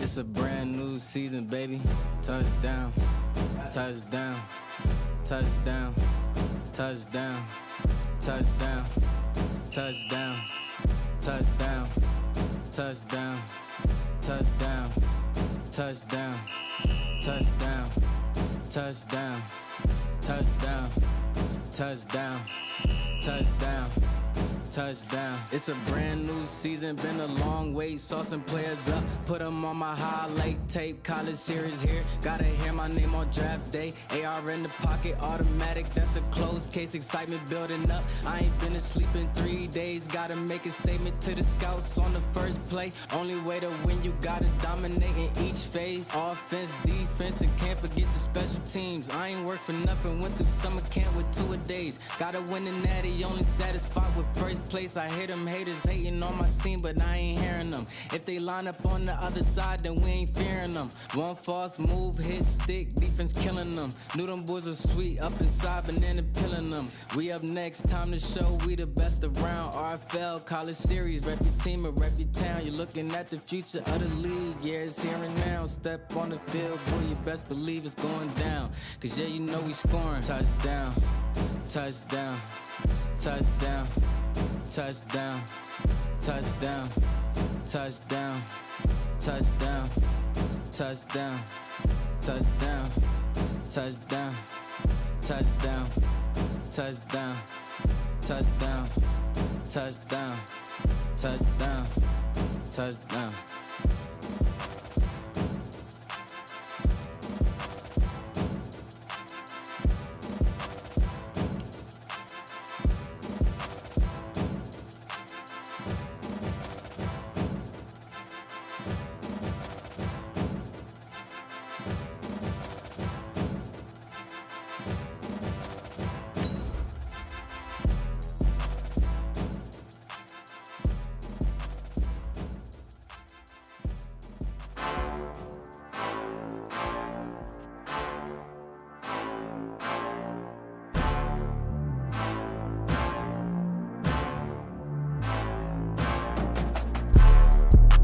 It's a brand new season, baby. Touchdown, touchdown, touchdown, touchdown, touchdown, touchdown, touchdown, touchdown, touchdown, touchdown, touchdown, touchdown, touchdown, touchdown, touchdown, touchdown. It's a brand new season, been a long wait, saw some players up, put them on my highlight tape, college series here, gotta hear my name on draft day, AR in the pocket, automatic, that's a closed case, excitement building up, I ain't been asleep in 3 days, gotta make a statement to the scouts on the first play, only way to win, you gotta dominate in each phase, offense, defense, and can't forget the special teams, I ain't work for nothing, went through summer camp with 2-a-days, gotta win the natty, only satisfied with first place. I hear them haters hating on my team, but I ain't hearing them. If they line up on the other side, then we ain't fearing them. One false move, hit stick, defense killing them. Knew them boys were sweet, up inside, banana pilling them. We up next, time to show we the best around. RFL, college series, rep your team and rep your town. You're looking at the future of the league, yeah, it's here and now. Step on the field, boy, you best believe it's going down. Cause yeah, you know we scoring. Touchdown, touchdown, touchdown. Touchdown, touchdown, touchdown, touchdown, touchdown, touchdown, touchdown, touchdown, touchdown, touchdown, touchdown, touchdown, touchdown.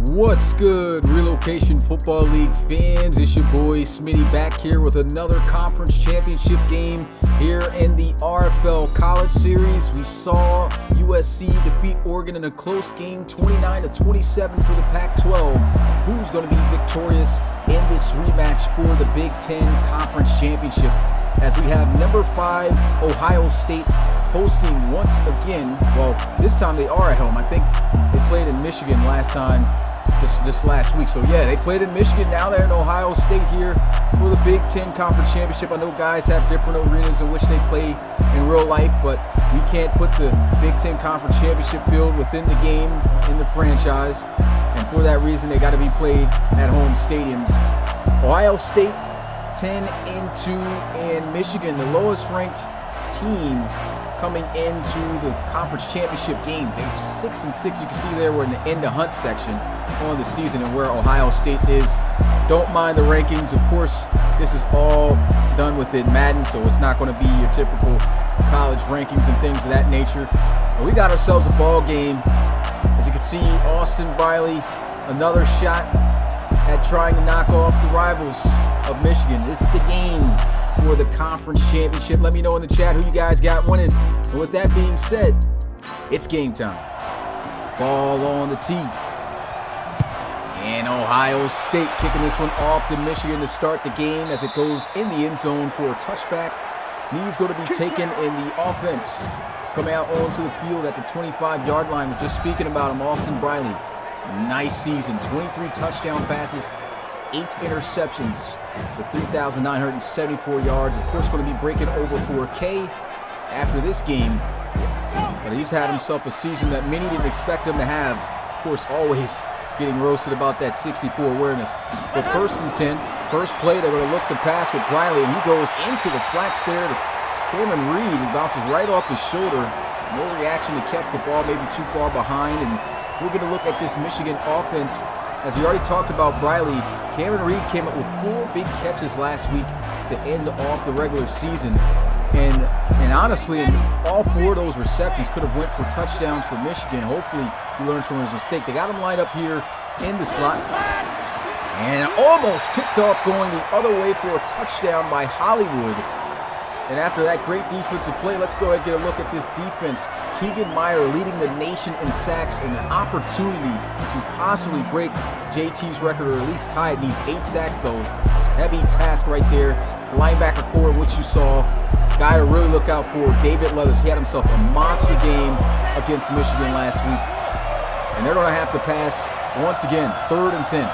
What's good, Relocation Football League fans? It's your boy Smitty back here with another conference championship game here in the RFL College Series. We saw USC defeat Oregon in a close game, 29-27 for the Pac-12. Who's going to be victorious in this rematch for the Big Ten Conference Championship? As we have number 5 Ohio State hosting once again. Well, this time they are at home. I think they played in Michigan last time. This last week. So yeah, they played in Michigan. Now they're in Ohio State here for the Big Ten Conference Championship. I know guys have different arenas in which they play in real life, but we can't put the Big Ten Conference Championship field within the game in the franchise. And for that reason, they got to be played at home stadiums. Ohio State 10-2, and Michigan, the lowest ranked team coming into the conference championship games. They were 6-6. You can see there we're in the end of hunt section on the season and where Ohio State is. Don't mind the rankings. Of course, this is all done within Madden, so it's not going to be your typical college rankings and things of that nature. But we got ourselves a ball game. As you can see, Austin Riley, another shot at trying to knock off the rivals of Michigan. It's the game for the conference championship. Let me know in the chat who you guys got winning. And with that being said, it's game time. Ball on the tee. And Ohio State kicking this one off to Michigan to start the game as it goes in the end zone for a touchback. Knee's going to be taken in the offense. Coming out onto the field at the 25-yard line. We're just speaking about him, Austin Riley. Nice season, 23 touchdown passes, 8 interceptions with 3,974 yards. Of course, going to be breaking over 4K after this game. But he's had himself a season that many didn't expect him to have. Of course, always getting roasted about that 64 awareness. But first and 10, first play, they're going to look to pass with Riley, and he goes into the flats there to Cameron Reed, who bounces right off his shoulder. No reaction to catch the ball, maybe too far behind. And we're going to look at this Michigan offense. As we already talked about Riley, Cameron Reed came up with 4 big catches last week to end off the regular season. And honestly, all 4 of those receptions could have went for touchdowns for Michigan. Hopefully, he learns from his mistake. They got him lined up here in the slot. And almost picked off going the other way for a touchdown by Hollywood. And after that great defensive play, let's go ahead and get a look at this defense. Keegan Meyer leading the nation in sacks, and an opportunity to possibly break JT's record, or at least tie it. Needs 8 sacks though. It's a heavy task right there. The linebacker core, which you saw, guy to really look out for, David Leathers. He had himself a monster game against Michigan last week. And they're going to have to pass once again, 3rd and 10.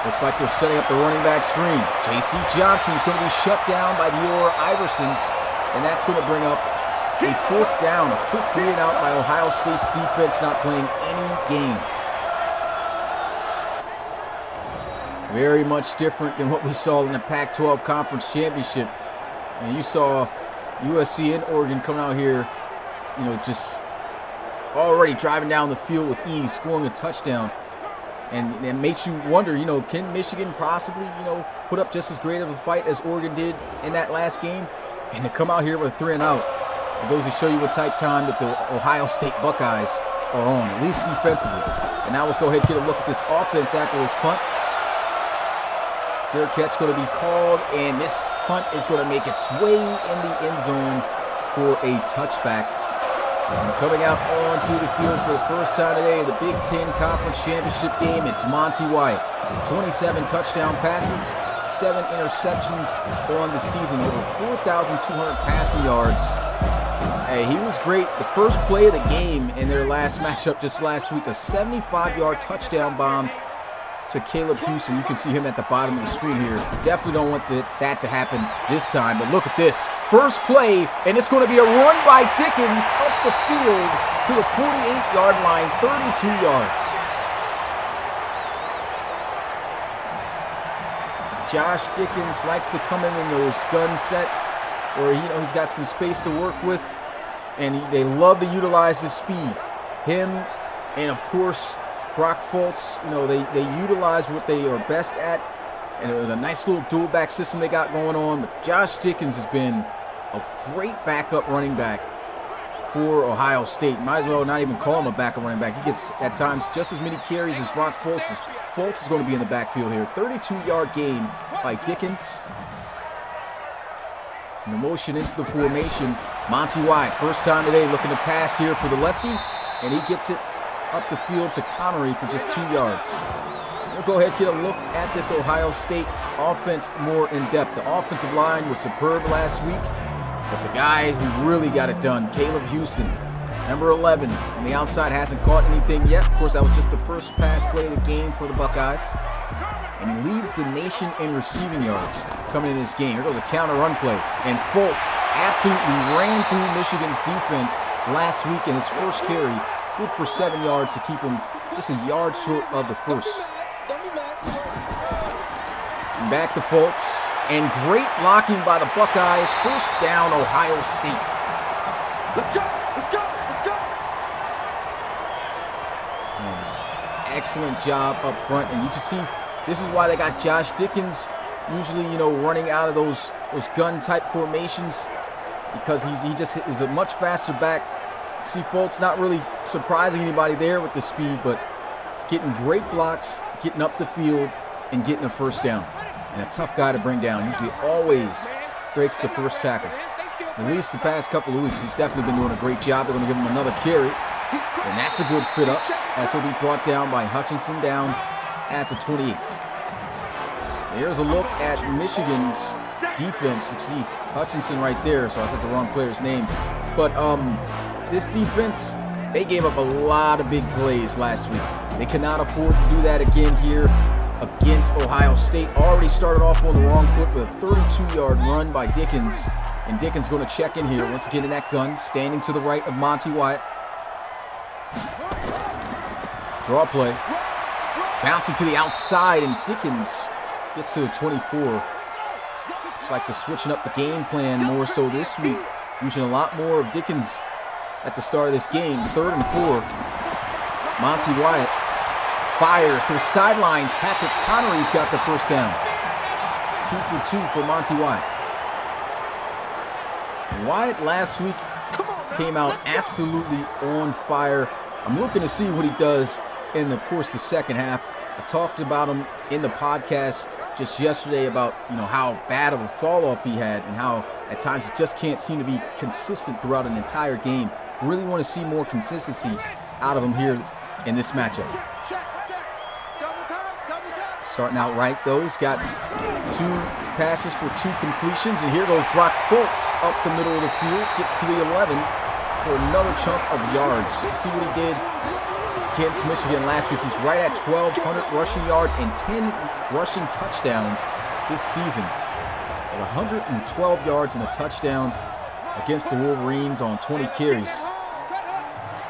Looks like they're setting up the running back screen. J.C. Johnson's going to be shut down by Dior Iverson, and that's going to bring up a 4th down. A quick 3-and-out by Ohio State's defense, not playing any games. Very much different than what we saw in the Pac-12 Conference Championship. And you saw USC and Oregon coming out here, just already driving down the field with ease, scoring a touchdown. And it makes you wonder, can Michigan possibly, put up just as great of a fight as Oregon did in that last game? And to come out here with a 3-and-out, it goes to show you what type time that the Ohio State Buckeyes are on, at least defensively. And now we'll go ahead and get a look at this offense after this punt. Fair catch going to be called, and this punt is going to make its way in the end zone for a touchback. And coming out onto the field for the first time today, the Big Ten Conference Championship game, it's Monty White. 27 touchdown passes, 7 interceptions on the season, over 4,200 passing yards. Hey, he was great. The first play of the game in their last matchup just last week, a 75-yard touchdown bomb to Caleb Houston. You can see him at the bottom of the screen here. Definitely don't want that to happen this time, but look at this. First play, and it's going to be a run by Dickens up the field to the 48-yard line, 32 yards. Josh Dickens likes to come in those gun sets where he's got some space to work with, and they love to utilize his speed. Him and, of course, Brock Fultz, they utilize what they are best at, and a nice little dual back system they got going on. But Josh Dickens has been a great backup running back for Ohio State. Might as well not even call him a backup running back. He gets, at times, just as many carries as Brock Fultz. Fultz is going to be in the backfield here. 32-yard gain by Dickens. And the motion into the formation. Monty White, first time today, looking to pass here for the lefty, and he gets it up the field to Connery for just 2 yards. We'll go ahead and get a look at this Ohio State offense more in depth. The offensive line was superb last week, but the guy who really got it done, Caleb Houston, number 11, on the outside, hasn't caught anything yet. Of course, that was just the first pass play of the game for the Buckeyes. And he leads the nation in receiving yards coming in this game. Here goes a counter run play. And Fultz absolutely ran through Michigan's defense last week in his first carry. Good for 7 yards to keep him just a yard short of the first. And back to Fultz. And great blocking by the Buckeyes. First down, Ohio State. Let's go! Let's go! Let's go! And excellent job up front. And you can see this is why they got Josh Dickens usually, running out of those gun-type formations, because he just is a much faster back. See, Fultz not really surprising anybody there with the speed, but getting great blocks, getting up the field, and getting a first down. And a tough guy to bring down. Usually always breaks the first tackle. At least the past couple of weeks, he's definitely been doing a great job. They're going to give him another carry. And that's a good fit up, as he'll be brought down by Hutchinson down at the 28. Here's a look at Michigan's defense. You see Hutchinson right there, so I said the wrong player's name. But this defense, they gave up a lot of big plays last week. They cannot afford to do that again here against Ohio State. Already started off on the wrong foot with a 32-yard run by Dickens. And Dickens going to check in here once again in that gun, standing to the right of Monty White. Draw play. Bouncing to the outside, and Dickens gets to the 24. Looks like they're switching up the game plan more so this week. Using a lot more of Dickens at the start of this game. 3rd and 4. Monty Wyatt fires to the sidelines. Patrick Connery's got the first down. 2 for 2 for Monty Wyatt. Wyatt last week came out absolutely on fire. I'm looking to see what he does in, of course, the second half. I talked about him in the podcast just yesterday about, how bad of a fall off he had and how at times it just can't seem to be consistent throughout an entire game. Really want to see more consistency out of him here in this matchup. Starting out right, though, he's got 2 passes for 2 completions, and here goes Brock Fultz up the middle of the field, gets to the 11 for another chunk of yards. See what he did against Michigan last week. He's right at 1,200 rushing yards and 10 rushing touchdowns this season. At 112 yards and a touchdown against the Wolverines on 20 carries.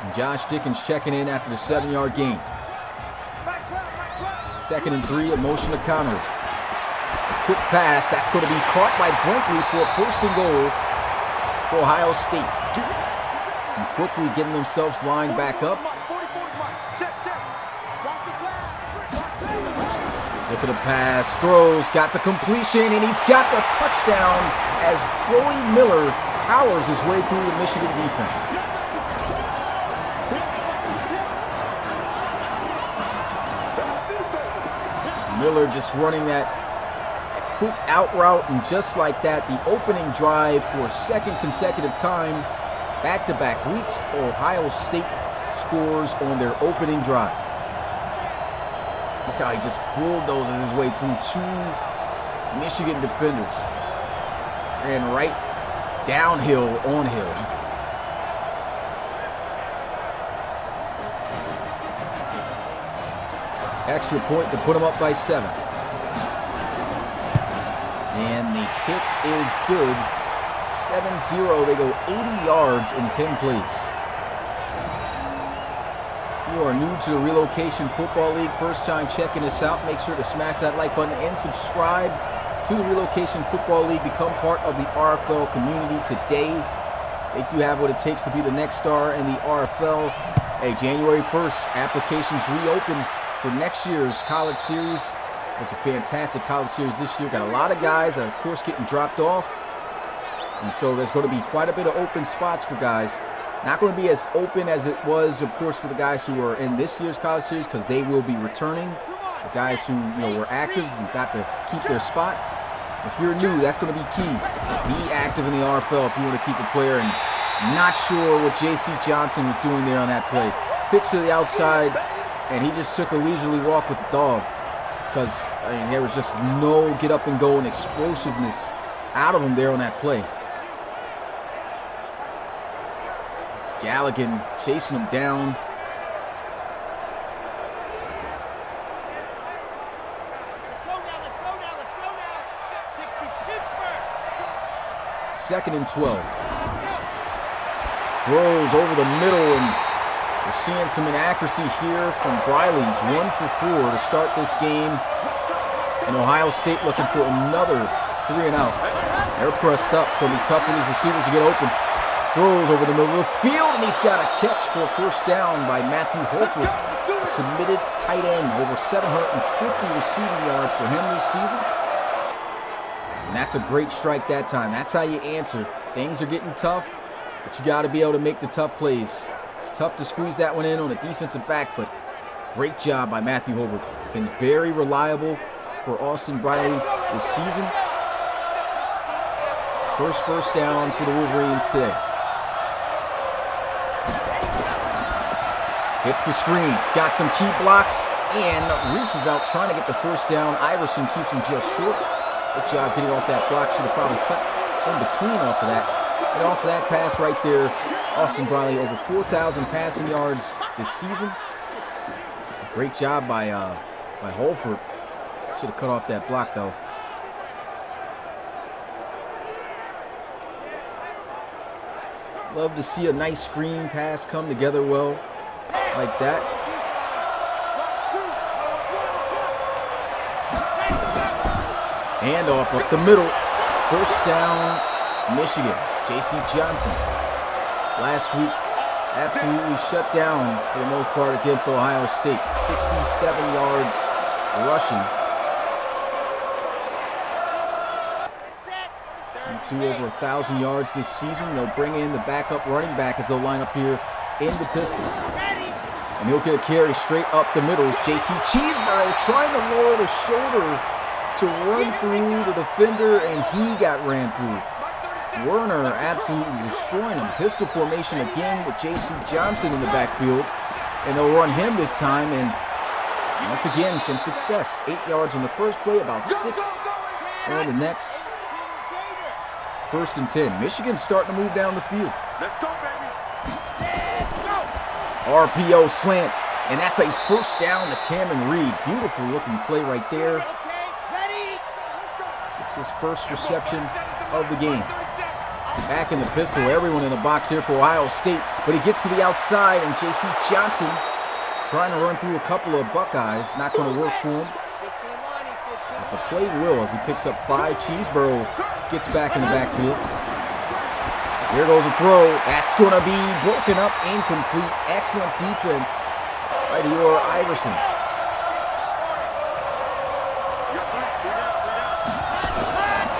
And Josh Dickens checking in after the 7-yard gain. 2nd and 3, a motion to counter. A quick pass, that's going to be caught by Brinkley for a 1st and goal for Ohio State. And quickly getting themselves lined back up. Look at the pass, throws, got the completion, and he's got the touchdown as Bowie Miller powers his way through the Michigan defense. Miller just running that quick out route, and just like that, the opening drive for a 2nd consecutive time, back-to-back weeks, Ohio State scores on their opening drive. Look how he just bulldozes his way through 2 Michigan defenders. Ran right downhill on hill. Extra point to put him up by 7. And the kick is good. 7-0. They go 80 yards in 10 plays. If you are new to the Relocation Football League, first time checking us out, make sure to smash that like button and subscribe to the Relocation Football League. Become part of the RFL community today. Think you have what it takes to be the next star in the RFL. Hey, January 1st, applications reopen for next year's college series. It's a fantastic college series this year. Got a lot of guys that are, of course, getting dropped off. And so there's going to be quite a bit of open spots for guys. Not going to be as open as it was, of course, for the guys who are in this year's college series, because they will be returning. The guys who were active and got to keep their spot. If you're new, that's going to be key. Be active in the RFL if you want to keep a player. And not sure what J.C. Johnson was doing there on that play. Pitch to the outside, and he just took a leisurely walk with the dog, because there was just no get up and go and explosiveness out of him there on that play. It's Galligan chasing him down. Let's go now. 60 Pittsburgh. 2nd and 12. Throws over the middle, and we're seeing some inaccuracy here from Briley's 1 for 4 to start this game. And Ohio State looking for another 3 and out. They're pressed up. It's going to be tough for these receivers to get open. Throws over the middle of the field, and he's got a catch for a 1st down by Matthew Holford, a submitted tight end. Over 750 receiving yards for him this season. And that's a great strike that time. That's how you answer. Things are getting tough, but you got to be able to make the tough plays. It's tough to squeeze that one in on a defensive back, but great job by Matthew Holford. Been very reliable for Austin Briley this season. First down for the Wolverines today. Hits the screen. He's got some key blocks and reaches out trying to get the 1st down. Iverson keeps him just short. Good job getting off that block. Should have probably cut in between off of that. And off of that pass right there, Austin Briley over 4,000 passing yards this season. It's a great job by Holford. Should have cut off that block though. Love to see a nice screen pass come together well like that. Handoff up the middle. 1st down, Michigan. J.C. Johnson. Last week, absolutely shut down for the most part against Ohio State. 67 yards rushing. And to over 1,000 yards this season. They'll bring in the backup running back as they'll line up here in the pistol. And he'll get a carry straight up the middle. JT Cheeseburger trying to lower the shoulder to run through the defender, and he got ran through. Werner absolutely destroying him. Pistol formation again with J.C. Johnson in the backfield. And they'll run him this time, and once again, some success. 8 yards on the first play, about 6 on the next. 1st and 10. Michigan's starting to move down the field. Let's go, baby. RPO slant, and that's a first down to Cameron Reed. Beautiful looking play right there. It's his first reception of the game. Back in the pistol, everyone in the box here for Ohio State, but he gets to the outside, and J.C. Johnson trying to run through a couple of Buckeyes. Not going to work for him. But the play will as he picks up 5. Cheeseborough gets back in the backfield. Here goes a throw. That's going to be broken up, incomplete. Excellent defense by Dior Iverson.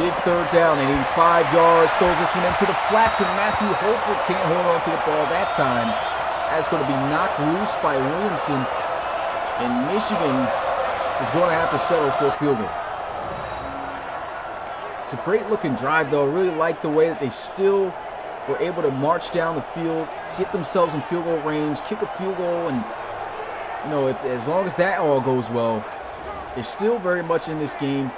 Big 3rd down. They need 5 yards. Throws this one into the flats, and Matthew Holford can't hold on to the ball that time. That's going to be knocked loose by Williamson, and Michigan is going to have to settle for a field goal. It's a great looking drive, though. I really like the way that they still were able to march down the field, get themselves in field goal range, kick a field goal, and as long as that all goes well, they're still very much in this game.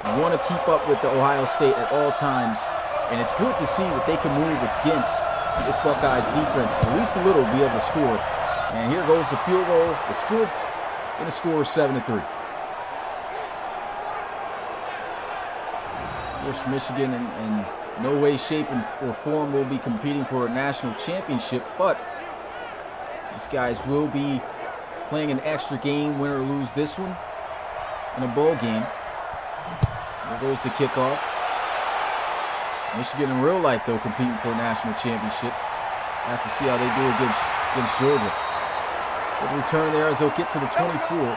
You want to keep up with the Ohio State at all times, and it's good to see that they can move against this Buckeyes defense at least a little, be able to score. And here goes the field goal. It's good, and the score is 7-3. Of course, Michigan in no way, shape, or form will be competing for a national championship, but these guys will be playing an extra game, win or lose this one, in a bowl game. There goes the kickoff. Michigan in real life, though, competing for a national championship. Have to see how they do against Georgia. Good return there as they'll get to the 24.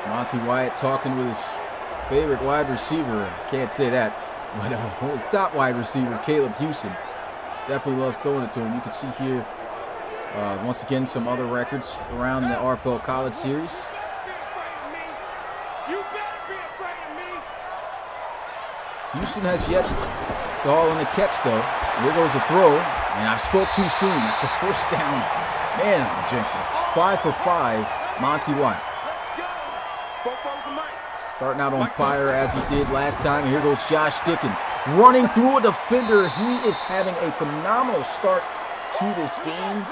Monty Wyatt talking with his favorite wide receiver. Can't say that, but his top wide receiver, Caleb Houston. Definitely loves throwing it to him. You can see here, once again, some other records around the RFL College Series. Houston has yet to haul in the catch, though. Here goes a throw, and I spoke too soon. That's a first down. Man, I'm jinxing. 5 for 5, Monty Wyatt. Starting out on fire as he did last time. And here goes Josh Dickens running through a defender. He is having a phenomenal start to this game.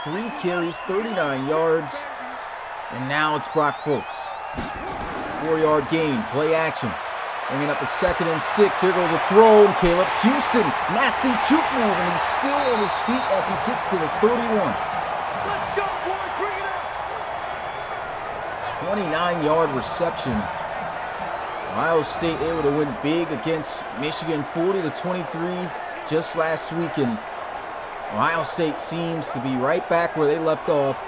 3 carries, 39 yards. And now it's Brock Fultz. 4-yard gain, play action. Bringing up the 2nd and 6. Here goes a throw. Caleb Houston, nasty juke move, and he's still on his feet as he gets to the 31. Let's go, boys, bring it up. 29-yard reception. Ohio State able to win big against Michigan, 40-23 just last weekend. Ohio State seems to be right back where they left off,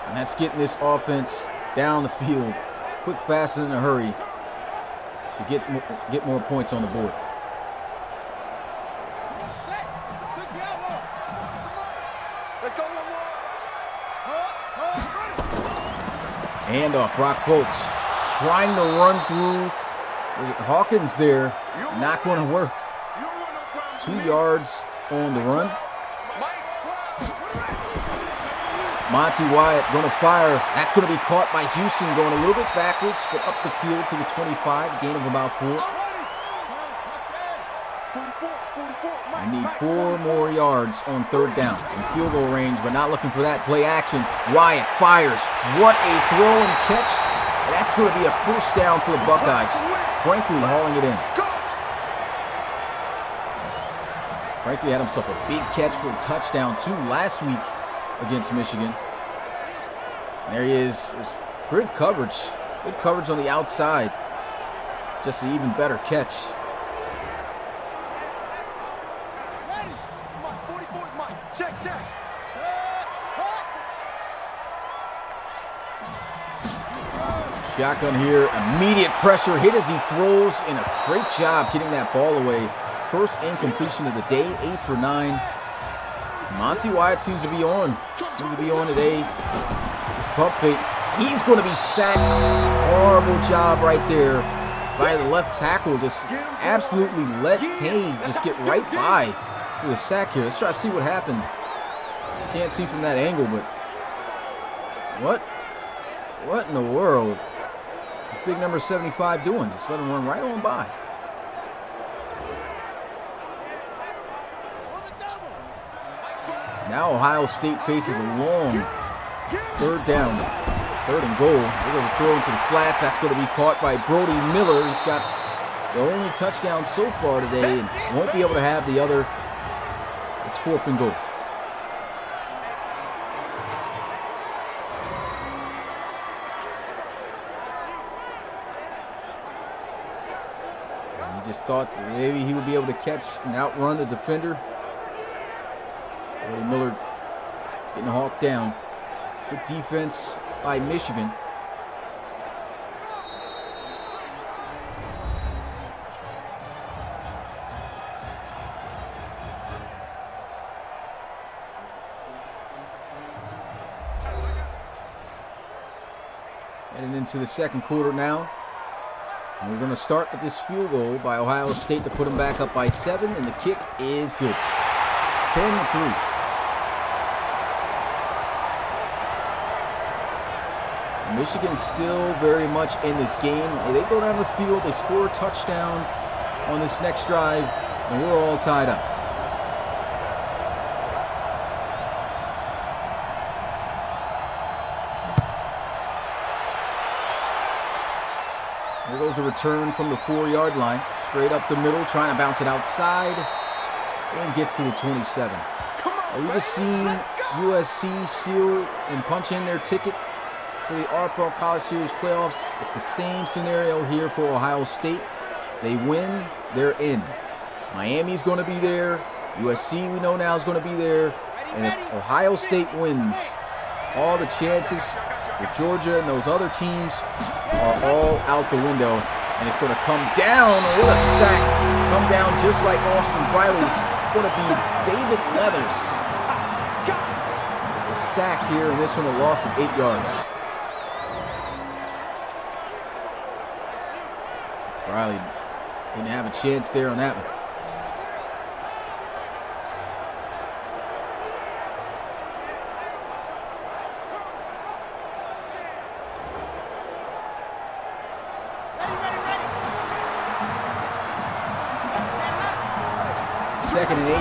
and that's getting this offense down the field quick, fast, and in a hurry to get more points on the board. Handoff, Brock Fultz trying to run through Hawkins there. Not going to work. 2 yards on the run. Monty Wyatt going to fire. That's going to be caught by Houston, going a little bit backwards, but up the field to the 25, gain of about 4. I need 4 more yards on 3rd down in field goal range, but not looking for that. Play action. Wyatt fires. What a throw and catch. That's going to be a first down for the Buckeyes. Brinkley hauling it in. Brinkley had himself a big catch for a touchdown, too, last week against Michigan. And there he is. Good coverage. Good coverage on the outside. Just an even better catch. Shotgun here. Immediate pressure. Hit as he throws. And a great job getting that ball away first incompletion of the day, 8 for 9. Monty Wyatt seems to be on. Seems to be on today. Pump fake. He's going to be sacked. Horrible job right there by the left tackle. Just absolutely let Payne just get right by with a sack here. Let's try to see what happened. Can't see from that angle, but what in the world is big number 75 doing? Just let him run right on by. Now Ohio State faces a long third down, third and goal. They're going to throw into the flats. That's going to be caught by Brody Miller. He's got the only touchdown so far today and won't be able to have the other. It's 4th and goal. And he just thought maybe he would be able to catch and outrun the defender. Brody Miller getting hawked down. Good defense by Michigan. Heading into the second quarter now. And we're going to start with this field goal by Ohio State to put them back up by 7, and the kick is good. 10-3. Michigan's still very much in this game. They go down the field, they score a touchdown on this next drive, and we're all tied up. Here goes a return from the 4-yard line, straight up the middle, trying to bounce it outside, and gets to the 27. We just seen USC seal and punch in their ticket for the RFL College Series playoffs. It's the same scenario here for Ohio State. They win, they're in. Miami's going to be there. USC, we know now, is going to be there. And if Ohio State wins, all the chances with Georgia and those other teams are all out the window. And it's going to come down. What a sack. Come down just like Austin Briley. It's going to be David Leathers. The sack here, and this one a loss of 8 yards. Riley didn't have a chance there on that one. Second and 18.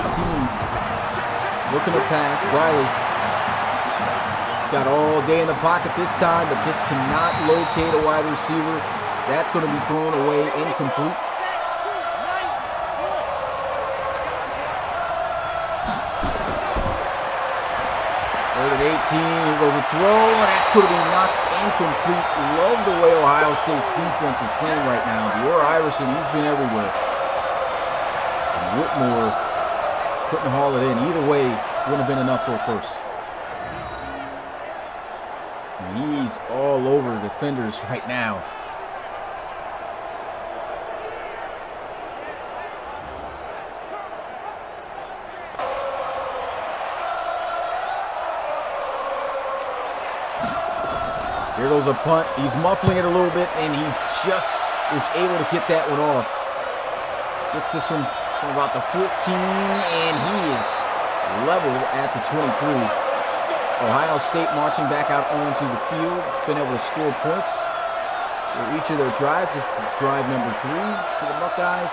Looking to pass. Riley. He's got all day in the pocket this time, but just cannot locate a wide receiver. That's going to be thrown away, incomplete. Third and 18, here goes a throw, and that's going to be knocked incomplete. Love the way Ohio State's defense is playing right now. Dior Iverson, he's been everywhere. And Whitmore couldn't haul it in. Either way, wouldn't have been enough for a first. And he's all over defenders right now. Here goes a punt. He's muffling it a little bit, and he just was able to get that one off. Gets this one from about the 14, and he is level at the 23. Ohio State marching back out onto the field. It's been able to score points for each of their drives. This is drive number 3 for the Buckeyes.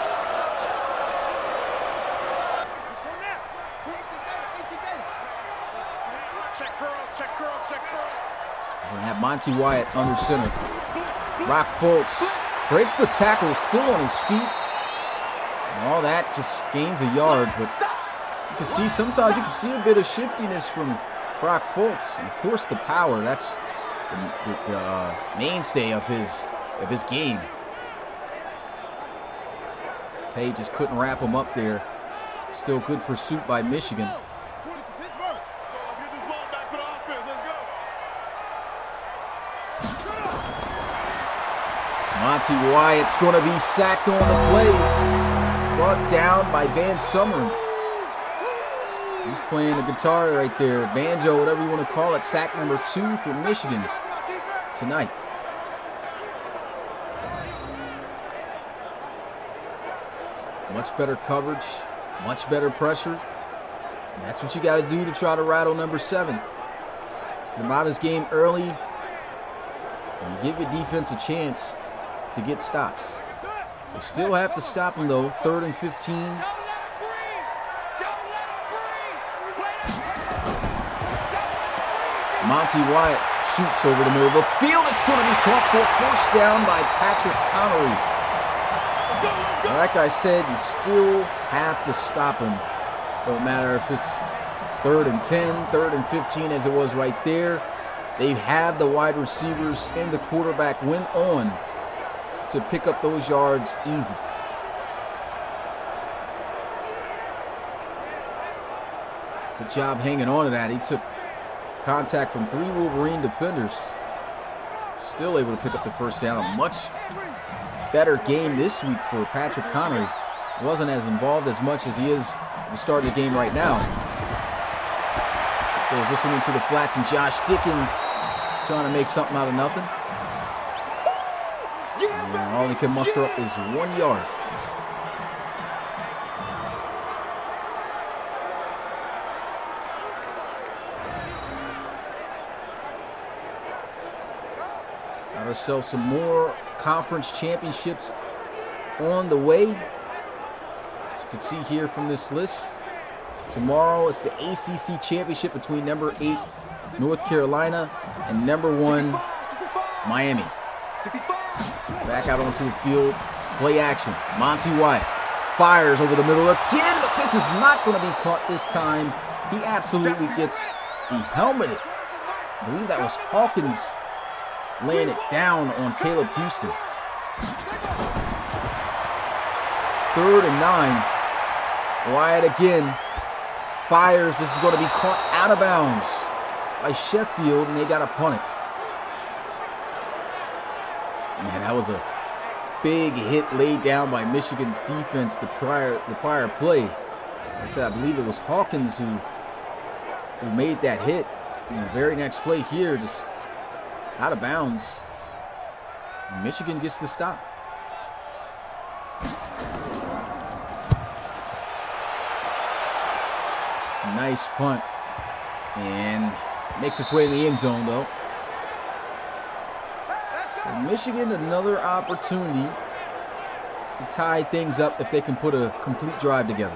We're going to have Monty Wyatt under center. Rock Fultz breaks the tackle, still on his feet. And all that just gains a yard, but you can see sometimes you can see a bit of shiftiness from Brock Fultz. And of course the power, that's the mainstay of his game. Page just couldn't wrap him up there. Still good pursuit by Michigan. Monty Wyatt's going to be sacked on the play. Brought down by Van Summeren. He's playing the guitar right there, banjo, whatever you want to call it. Sack number 2 for Michigan tonight. Much better coverage, much better pressure. And that's what you got to do to try to rattle number 7. Get him out of his game early, and you give your defense a chance to get stops. You still have to stop him though. 3rd and 15. Monty Wyatt shoots over the middle of the field. It's going to be caught for a first down by Patrick Connery. Like I said, you still have to stop him. Don't matter if it's 3rd and 10, 3rd and 15 as it was right there. They have the wide receivers and the quarterback went on to pick up those yards easy. Good job hanging on to that. He took contact from 3 Wolverine defenders. Still able to pick up the first down. A much better game this week for Patrick Connery. Wasn't as involved as much as he is at the start of the game right now. Throws this one into the flats, and Josh Dickens trying to make something out of nothing. And all he can muster up is 1 yard. Got ourselves some more conference championships on the way. As you can see here from this list, tomorrow it's the ACC championship between number 8 North Carolina and number 1 Miami. Back out onto the field, play action. Monty Wyatt fires over the middle again, but this is not going to be caught this time. He absolutely gets dehelmeted. I believe that was Hawkins laying it down on Caleb Houston. 3rd and 9. Wyatt again fires. This is going to be caught out of bounds by Sheffield, and they got to punt it. Man, that was a big hit laid down by Michigan's defense the prior play. Like I said, I believe it was Hawkins who made that hit. And the very next play here, just out of bounds. And Michigan gets the stop. Nice punt. And makes its way in the end zone, though. And Michigan, another opportunity to tie things up if they can put a complete drive together.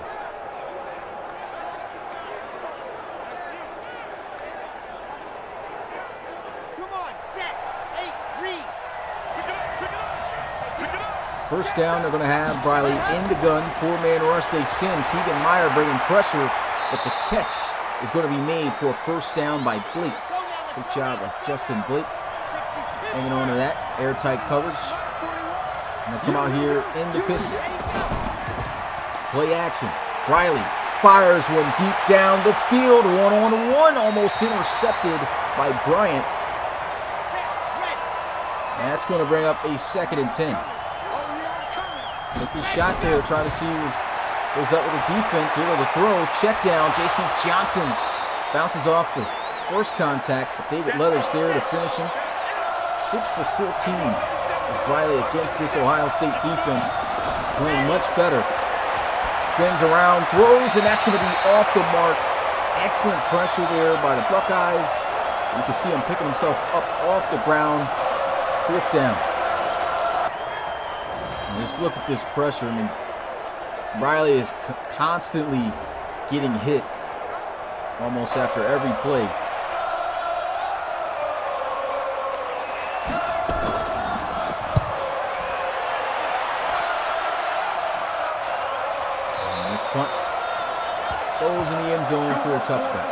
First down, they're going to have Riley in the gun. 4-man rush, they send. Keegan Meyer bringing pressure, but the catch is going to be made for a first down by Blake. Good job of Justin Blake. Hanging on to that airtight coverage. And they'll come out here in the pistol. Play action. Riley fires one deep down the field. 1-on-1, almost intercepted by Bryant. That's going to bring up a 2nd and 10. Took his shot there, trying to see who goes up with the defense. Here with the throw. Check down. J.C. Johnson bounces off the first contact, but David Leathers there to finish him. 6 for 14 is Briley against this Ohio State defense. Playing much better. Spins around, throws, and that's going to be off the mark. Excellent pressure there by the Buckeyes. You can see him picking himself up off the ground. 4th down. And just look at this pressure. I mean, Riley is constantly getting hit almost after every play. And this punt goes in the end zone for a touchback.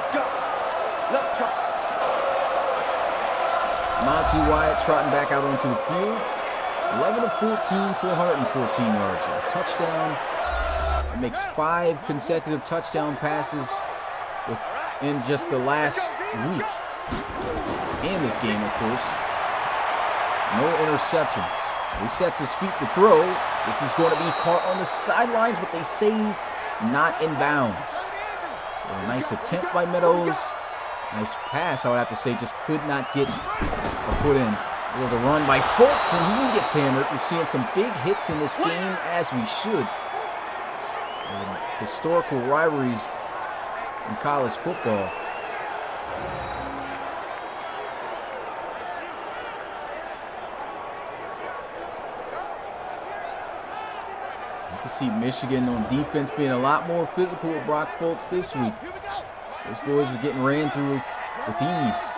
Monty Wyatt trotting back out onto the field. 11 of 14, 414 yards. A touchdown. It makes 5 consecutive touchdown passes in just the last week. And this game, of course. No interceptions. He sets his feet to throw. This is going to be caught on the sidelines, but they say not in bounds. So a nice attempt by Meadows. Nice pass, I would have to say, just could not get a foot in. It was a run by Fultz, and he gets hammered. We're seeing some big hits in this game, as we should. Historical rivalries in college football. You can see Michigan on defense being a lot more physical with Brock Fultz this week. Those boys are getting ran through with ease.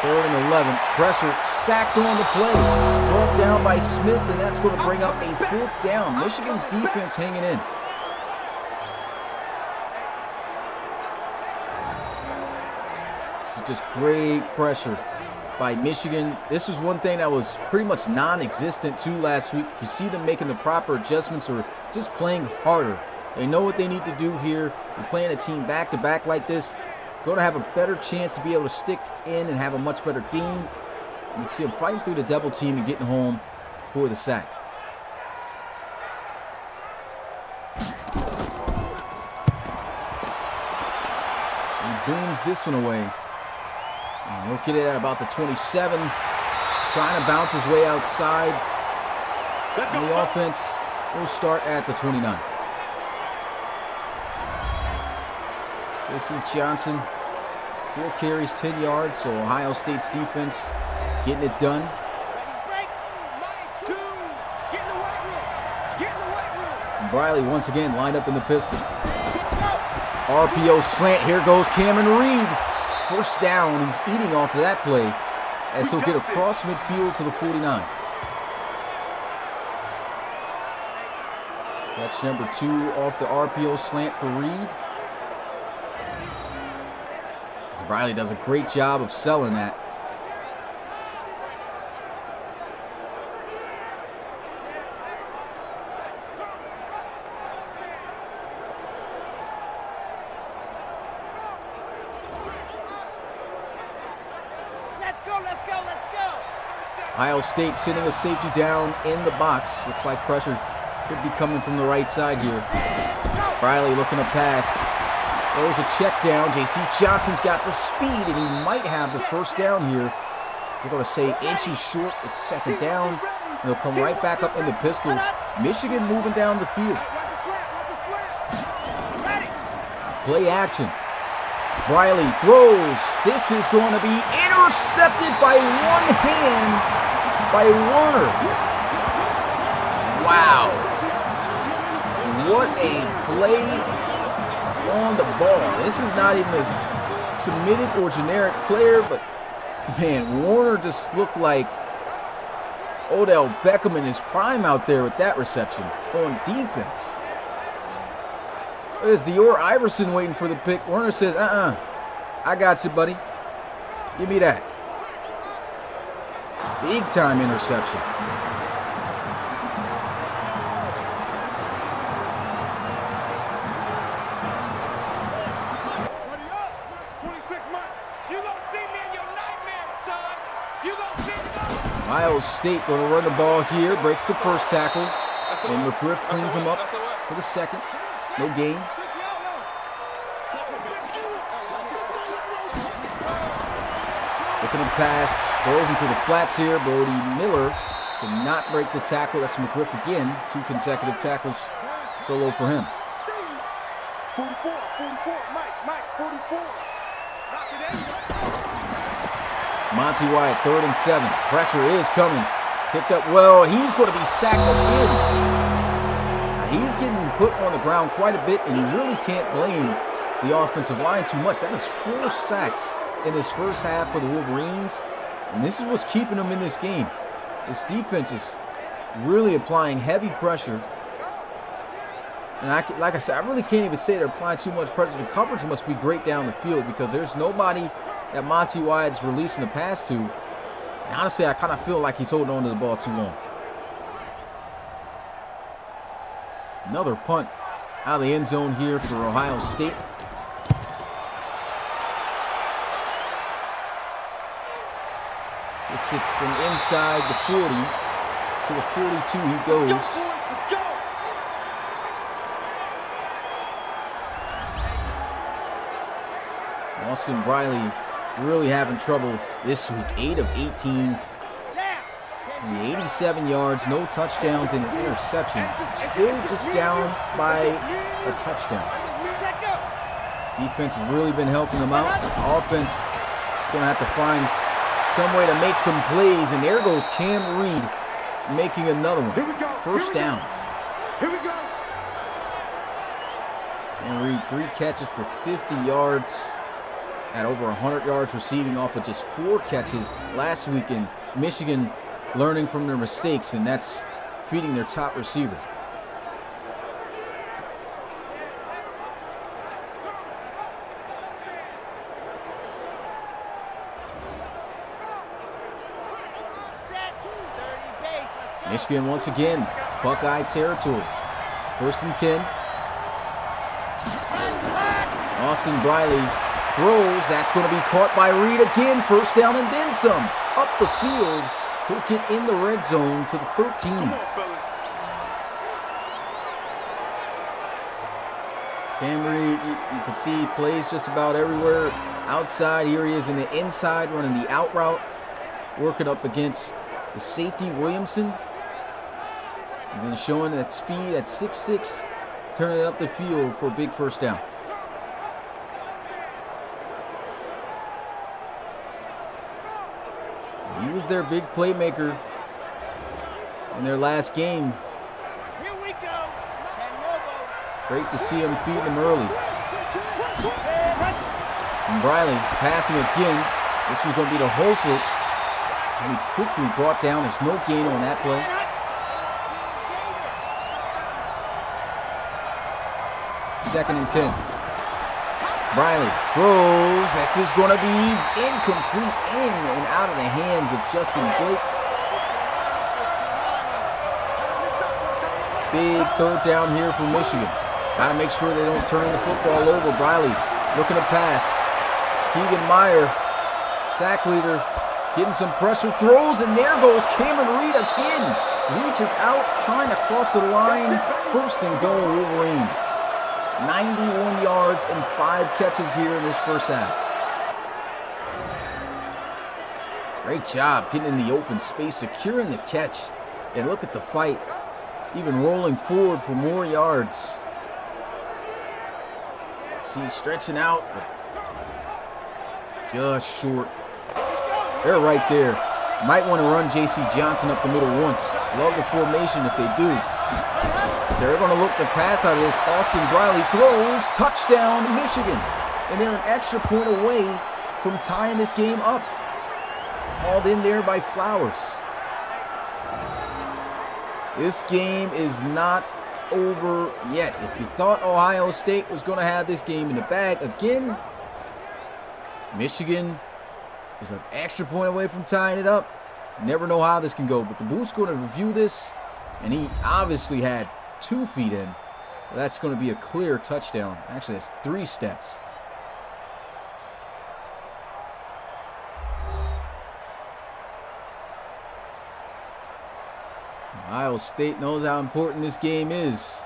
3rd and 11. Pressure sacked on the play. Brought down by Smith, and that's going to bring up a 4th down. Michigan's defense hanging in. This is just great pressure by Michigan. This was one thing that was pretty much non-existent too last week. You see them making the proper adjustments or just playing harder. They know what they need to do here. You're playing a team back-to-back like this. Going to have a better chance to be able to stick in and have a much better game. You can see them fighting through the double team and getting home for the sack. He booms this one away. And he'll get it at about the 27. Trying to bounce his way outside. And the offense will start at the 29. J.C. Johnson, 4 carries, 10 yards, so Ohio State's defense getting it done. And Briley once again lined up in the pistol. RPO slant, here goes Cameron Reed. 1st down, he's eating off of that play as he'll get across midfield to the 49. Catch number 2 off the RPO slant for Reed. Riley does a great job of selling that. Let's go, let's go, let's go. Ohio State sending a safety down in the box. Looks like pressure could be coming from the right side here. Riley looking to pass. Throws a check down. J.C. Johnson's got the speed, and he might have the 1st down here. They're going to say inches short. It's 2nd down. And they'll come right back up in the pistol. Michigan moving down the field. Play action. Riley throws. This is going to be intercepted by one hand by Warner. Wow. What a play on the ball. This is not even a submitted or generic player, but man, Warner just looked like Odell Beckham in his prime out there with that reception on defense. There's Dior Iverson waiting for the pick. Warner says, I got you, buddy. Give me that. Big time interception. Ohio State going to run the ball here. Breaks the 1st tackle. And McGriff cleans him up for the 2nd. No gain. Looking to pass. Throws into the flats here. Brody Miller did not break the tackle. That's McGriff again. 2 consecutive tackles solo for him. 44, Mike, 44. Knock it in. Monty Wyatt, 3rd and 7. Pressure is coming. Picked up well. He's going to be sacked again. He's getting put on the ground quite a bit, and you really can't blame the offensive line too much. That is 4 sacks in this 1st half for the Wolverines, and this is what's keeping them in this game. This defense is really applying heavy pressure. And like I said, I really can't even say they're applying too much pressure. The coverage must be great down the field because there's nobody that Monty Wyatt's releasing a pass to. And honestly, I kind of feel like he's holding on to the ball too long. Another punt out of the end zone here for Ohio State. Gets it from inside the 40 to the 42 he goes. Let's go. Austin Briley really having trouble this week. 8 of 18. Only 87 yards, no touchdowns, and an interception. Still just down by a touchdown. Defense has really been helping them out. Offense going to have to find some way to make some plays, and there goes Cam Reed making another one. First down. Here we go. Cam Reed, 3 catches for 50 yards. Had over 100 yards receiving off of just 4 catches last week in Michigan, learning from their mistakes, and that's feeding their top receiver. Michigan once again, Buckeye territory. 1st and 10. Austin Briley throws. That's going to be caught by Reed again. First down and then some. Up the field. He'll get in the red zone to the 13. Come on, fellas. Cam Reed, you can see he plays just about everywhere. Outside, here he is in the inside, running the out route, working up against the safety Williamson. And then showing that speed at 6'6", turning it up the field for a big first down. He was their big playmaker in their last game. Here we go. Great to see him feeding him early. And Briley passing again. This was going to be to Holford. And he quickly brought down. There's no gain on that play. Second and 10. Briley throws. This is going to be incomplete, in and out of the hands of Justin Blake. Big 3rd down here for Michigan. Got to make sure they don't turn the football over. Briley looking to pass. Keegan Meyer, sack leader, getting some pressure, throws, and there goes Cameron Reed again. Reaches out, trying to cross the line. 1st and goal, Wolverines. 91 yards and 5 catches here in this first half. Great job getting in the open space, securing the catch. And look at the fight, even rolling forward for more yards. See, stretching out, but just short. They're right there. Might want to run J.C. Johnson up the middle once. Love the formation if they do. They're going to look to pass out of this. Austin Briley throws. Touchdown, Michigan. And they're an extra point away from tying this game up. Hauled in there by Flowers. This game is not over yet. If you thought Ohio State was going to have this game in the bag, again, Michigan is an extra point away from tying it up. Never know how this can go, but the Booth's going to review this, and he obviously had 2 feet in. That's going to be a clear touchdown. Actually, that's 3 steps. Ohio State knows how important this game is.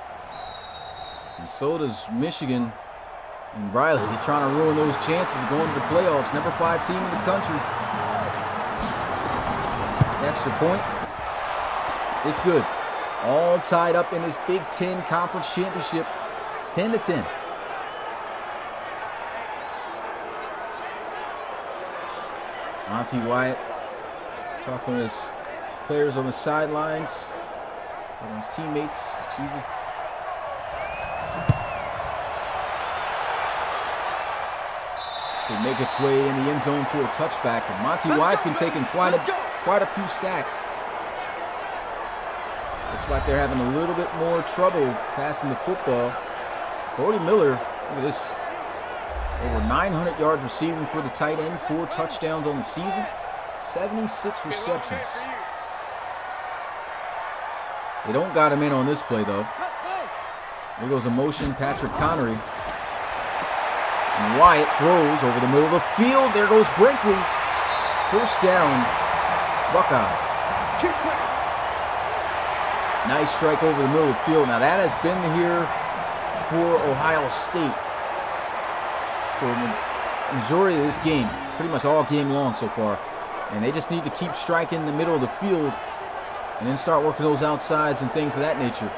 And so does Michigan. And Briley, they're trying to ruin those chances of going to the playoffs. Number 5 team in the country. Extra point. It's good. All tied up in this Big Ten Conference Championship. 10-10. Monty Wyatt talking with his players on the sidelines. Talking with his teammates. This will make its way in the end zone for a touchback. And Monty Wyatt's been taking quite a few sacks. Looks like they're having a little bit more trouble passing the football. Cody Miller, look at this. Over 900 yards receiving for the tight end. 4 touchdowns on the season. 76 receptions. They don't got him in on this play, though. There goes a motion, Patrick Connery. And Wyatt throws over the middle of the field. There goes Brinkley. First down Buckeyes. Nice strike over the middle of the field. Now that has been here for Ohio State for the majority of this game, pretty much all game long so far. And they just need to keep striking the middle of the field and then start working those outsides and things of that nature.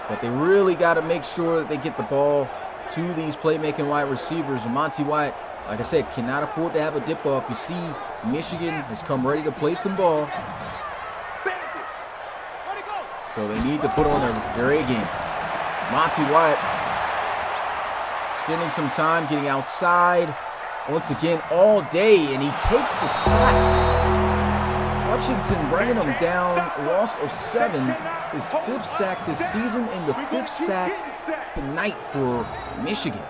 But they really got to make sure that they get the ball to these playmaking wide receivers. And Monty Wyatt, like I said, cannot afford to have a dip-off. You see Michigan has come ready to play some ball. So they need to put on their A game. Monty Wyatt extending some time, getting outside once again all day, and he takes the sack. Hutchinson bringing him down, loss of 7, his 5th sack this season, and the 5th sack tonight for Michigan.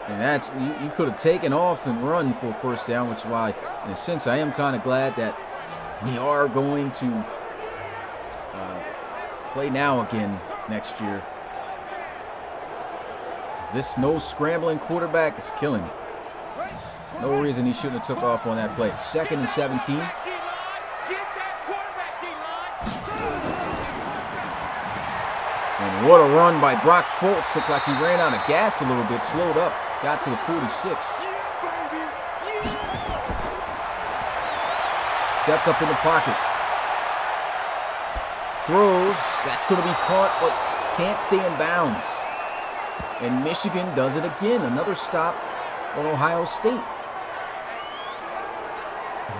And that's, you could have taken off and run for a first down, which is why, in a sense, I am kind of glad that we are going to play now again next year. This no scrambling quarterback is killing me. There's no reason he shouldn't have took off on that play. 2nd and 17. And what a run by Brock Fultz. Looked like he ran out of gas a little bit, slowed up, got to the 46. Steps up in the pocket. Throws. That's going to be caught, but can't stay in bounds. And Michigan does it again. Another stop on Ohio State.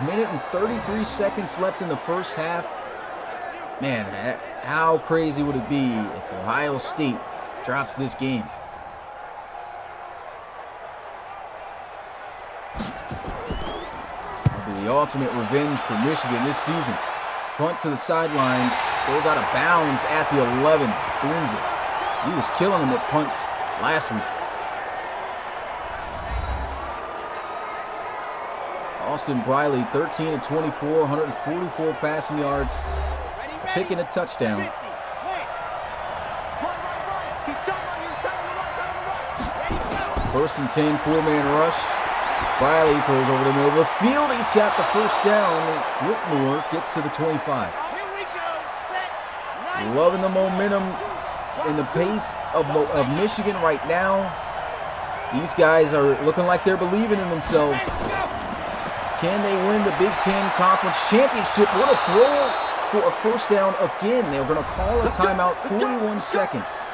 1 and 33 seconds left in the first half. Man, how crazy would it be if Ohio State drops this game? It'll be the ultimate revenge for Michigan this season. Punt to the sidelines, goes out of bounds at the 11, booms it. He was killing them at punts last week. Austin Briley, 13 of 24, 144 passing yards, picking a touchdown. First and 10, 4-man rush. Briley throws over the middle of the field. He's got the first down. Whitmore gets to the 25. Loving the momentum and the pace of Michigan right now. These guys are looking like they're believing in themselves. Can they win the Big Ten Conference Championship? What a throw for a first down again. They're going to call a timeout. 41 seconds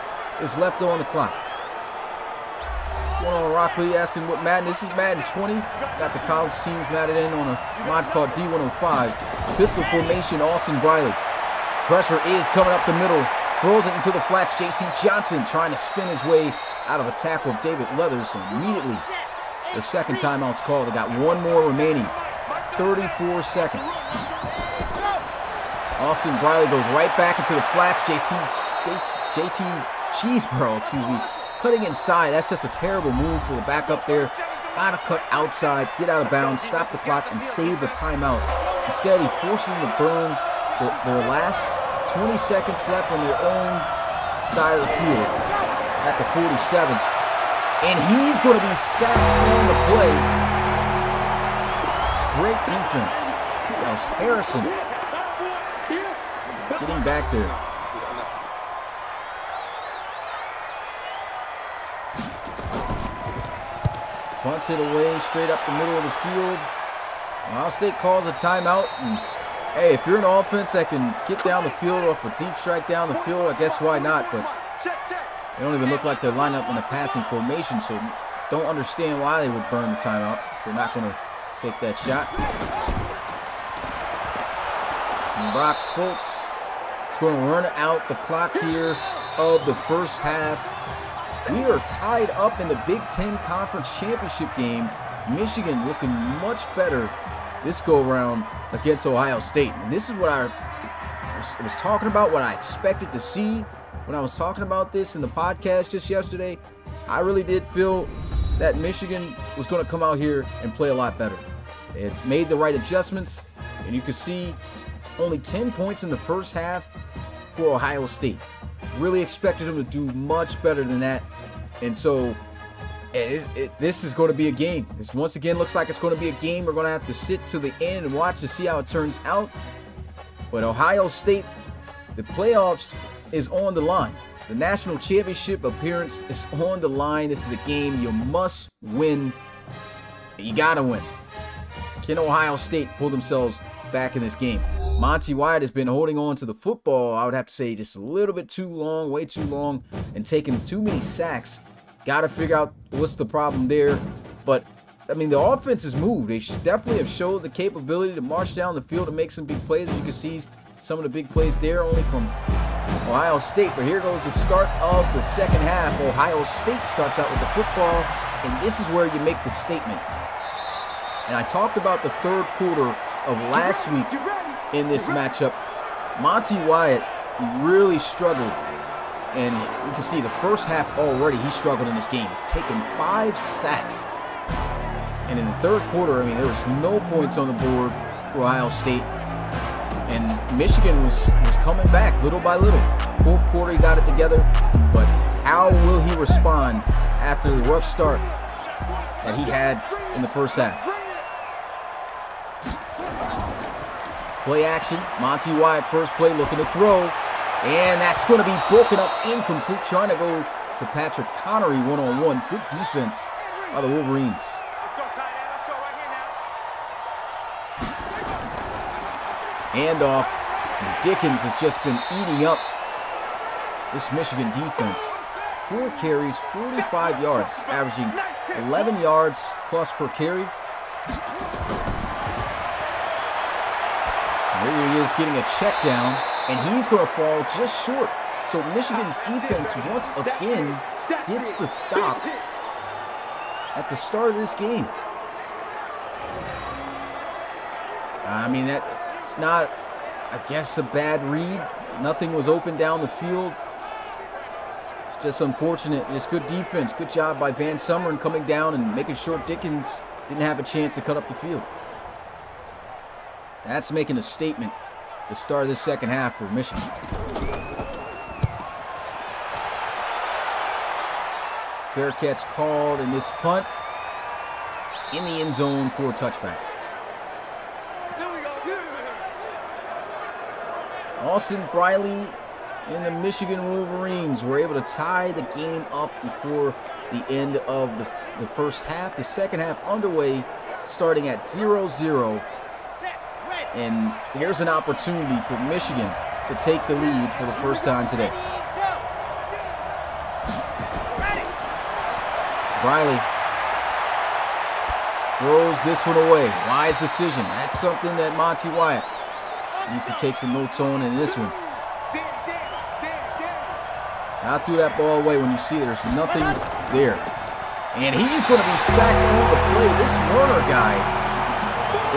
is left on the clock. What's going on, Rock Lee? Asking what Madden. This is Madden 20. Got the college teams matted in on a mod called D105. Pistol formation, Austin Briley. Pressure is coming up the middle. Throws it into the flats. J.C. Johnson trying to spin his way out of a tackle of David Leathers. And immediately, their second timeout's called. They got one more remaining. 34 seconds. Austin Briley goes right back into the flats. J.T. Cheeseborough, cutting inside. That's just a terrible move for the backup there. Gotta cut outside, get out of bounds, stop the clock, and save the timeout. Instead, he forces them to burn their last 20 seconds left on their own side of the field at the 47. And he's going to be sacked on the play. Great defense. That was Harrison getting back there. Punts it away straight up the middle of the field. Ohio State calls a timeout. And hey, if you're an offense that can get down the field off a deep strike down the field, I guess why not? But they don't even look like they're lined up in a passing formation, so don't understand why they would burn the timeout if they're not going to take that shot. And Brock Fultz is going to run out the clock here of the first half. We are tied up in the Big Ten Conference Championship game. Michigan looking much better this go-around against Ohio State. And this is what I was talking about, what I expected to see when I was talking about this in the podcast just yesterday. I really did feel that Michigan was going to come out here and play a lot better. They had made the right adjustments, and you could see only 10 points in the first half for Ohio State. Really expected them to do much better than that. And so This is going to be a game. This once again looks like it's going to be a game. We're going to have to sit to the end and watch to see how it turns out. But Ohio State, the playoffs is on the line. The national championship appearance is on the line. This is a game you must win. You got to win. Can Ohio State pull themselves back in this game? Monty Wyatt has been holding on to the football, I would have to say, just a little bit too long, way too long, and taking too many sacks. Got to figure out what's the problem there. But, I mean, the offense has moved. They definitely have showed the capability to march down the field and make some big plays. As you can see, some of the big plays there only from Ohio State. But here goes the start of the second half. Ohio State starts out with the football, and this is where you make the statement. And I talked about the third quarter of last week in this matchup. Monty Wyatt really struggled. And you can see the first half already, he struggled in this game, taking 5 sacks. And in the third quarter, I mean, there was no points on the board for Ohio State. And Michigan was coming back little by little. Fourth quarter, he got it together. But how will he respond after the rough start that he had in the first half? Play action. Monty Wyatt, first play, looking to throw. And that's going to be broken up, incomplete. Trying to go to Patrick Connery one-on-one. Good defense by the Wolverines. Let's go, tight end. Let's go right here now. Handoff. Dickens has just been eating up this Michigan defense. 4 carries, 45 yards, averaging 11 yards plus per carry. There he is getting a check down, and he's going to fall just short. So Michigan's defense once again gets the stop at the start of this game. I mean, it's not, I guess, a bad read. Nothing was open down the field. It's just unfortunate. It's good defense. Good job by Van Sumeren coming down and making sure Dickens didn't have a chance to cut up the field. That's making a statement the start of this second half for Michigan. Fair catch called, and this punt in the end zone for a touchback. Austin Briley and the Michigan Wolverines were able to tie the game up before the end of the first half. The second half underway, starting at 0-0. And here's an opportunity for Michigan to take the lead for the first time today. Briley throws this one away. Wise decision. That's something that Monty Wyatt needs to take some notes on in this one. Not threw that ball away when you see there's nothing there. And he's going to be sacked on the play. This Werner guy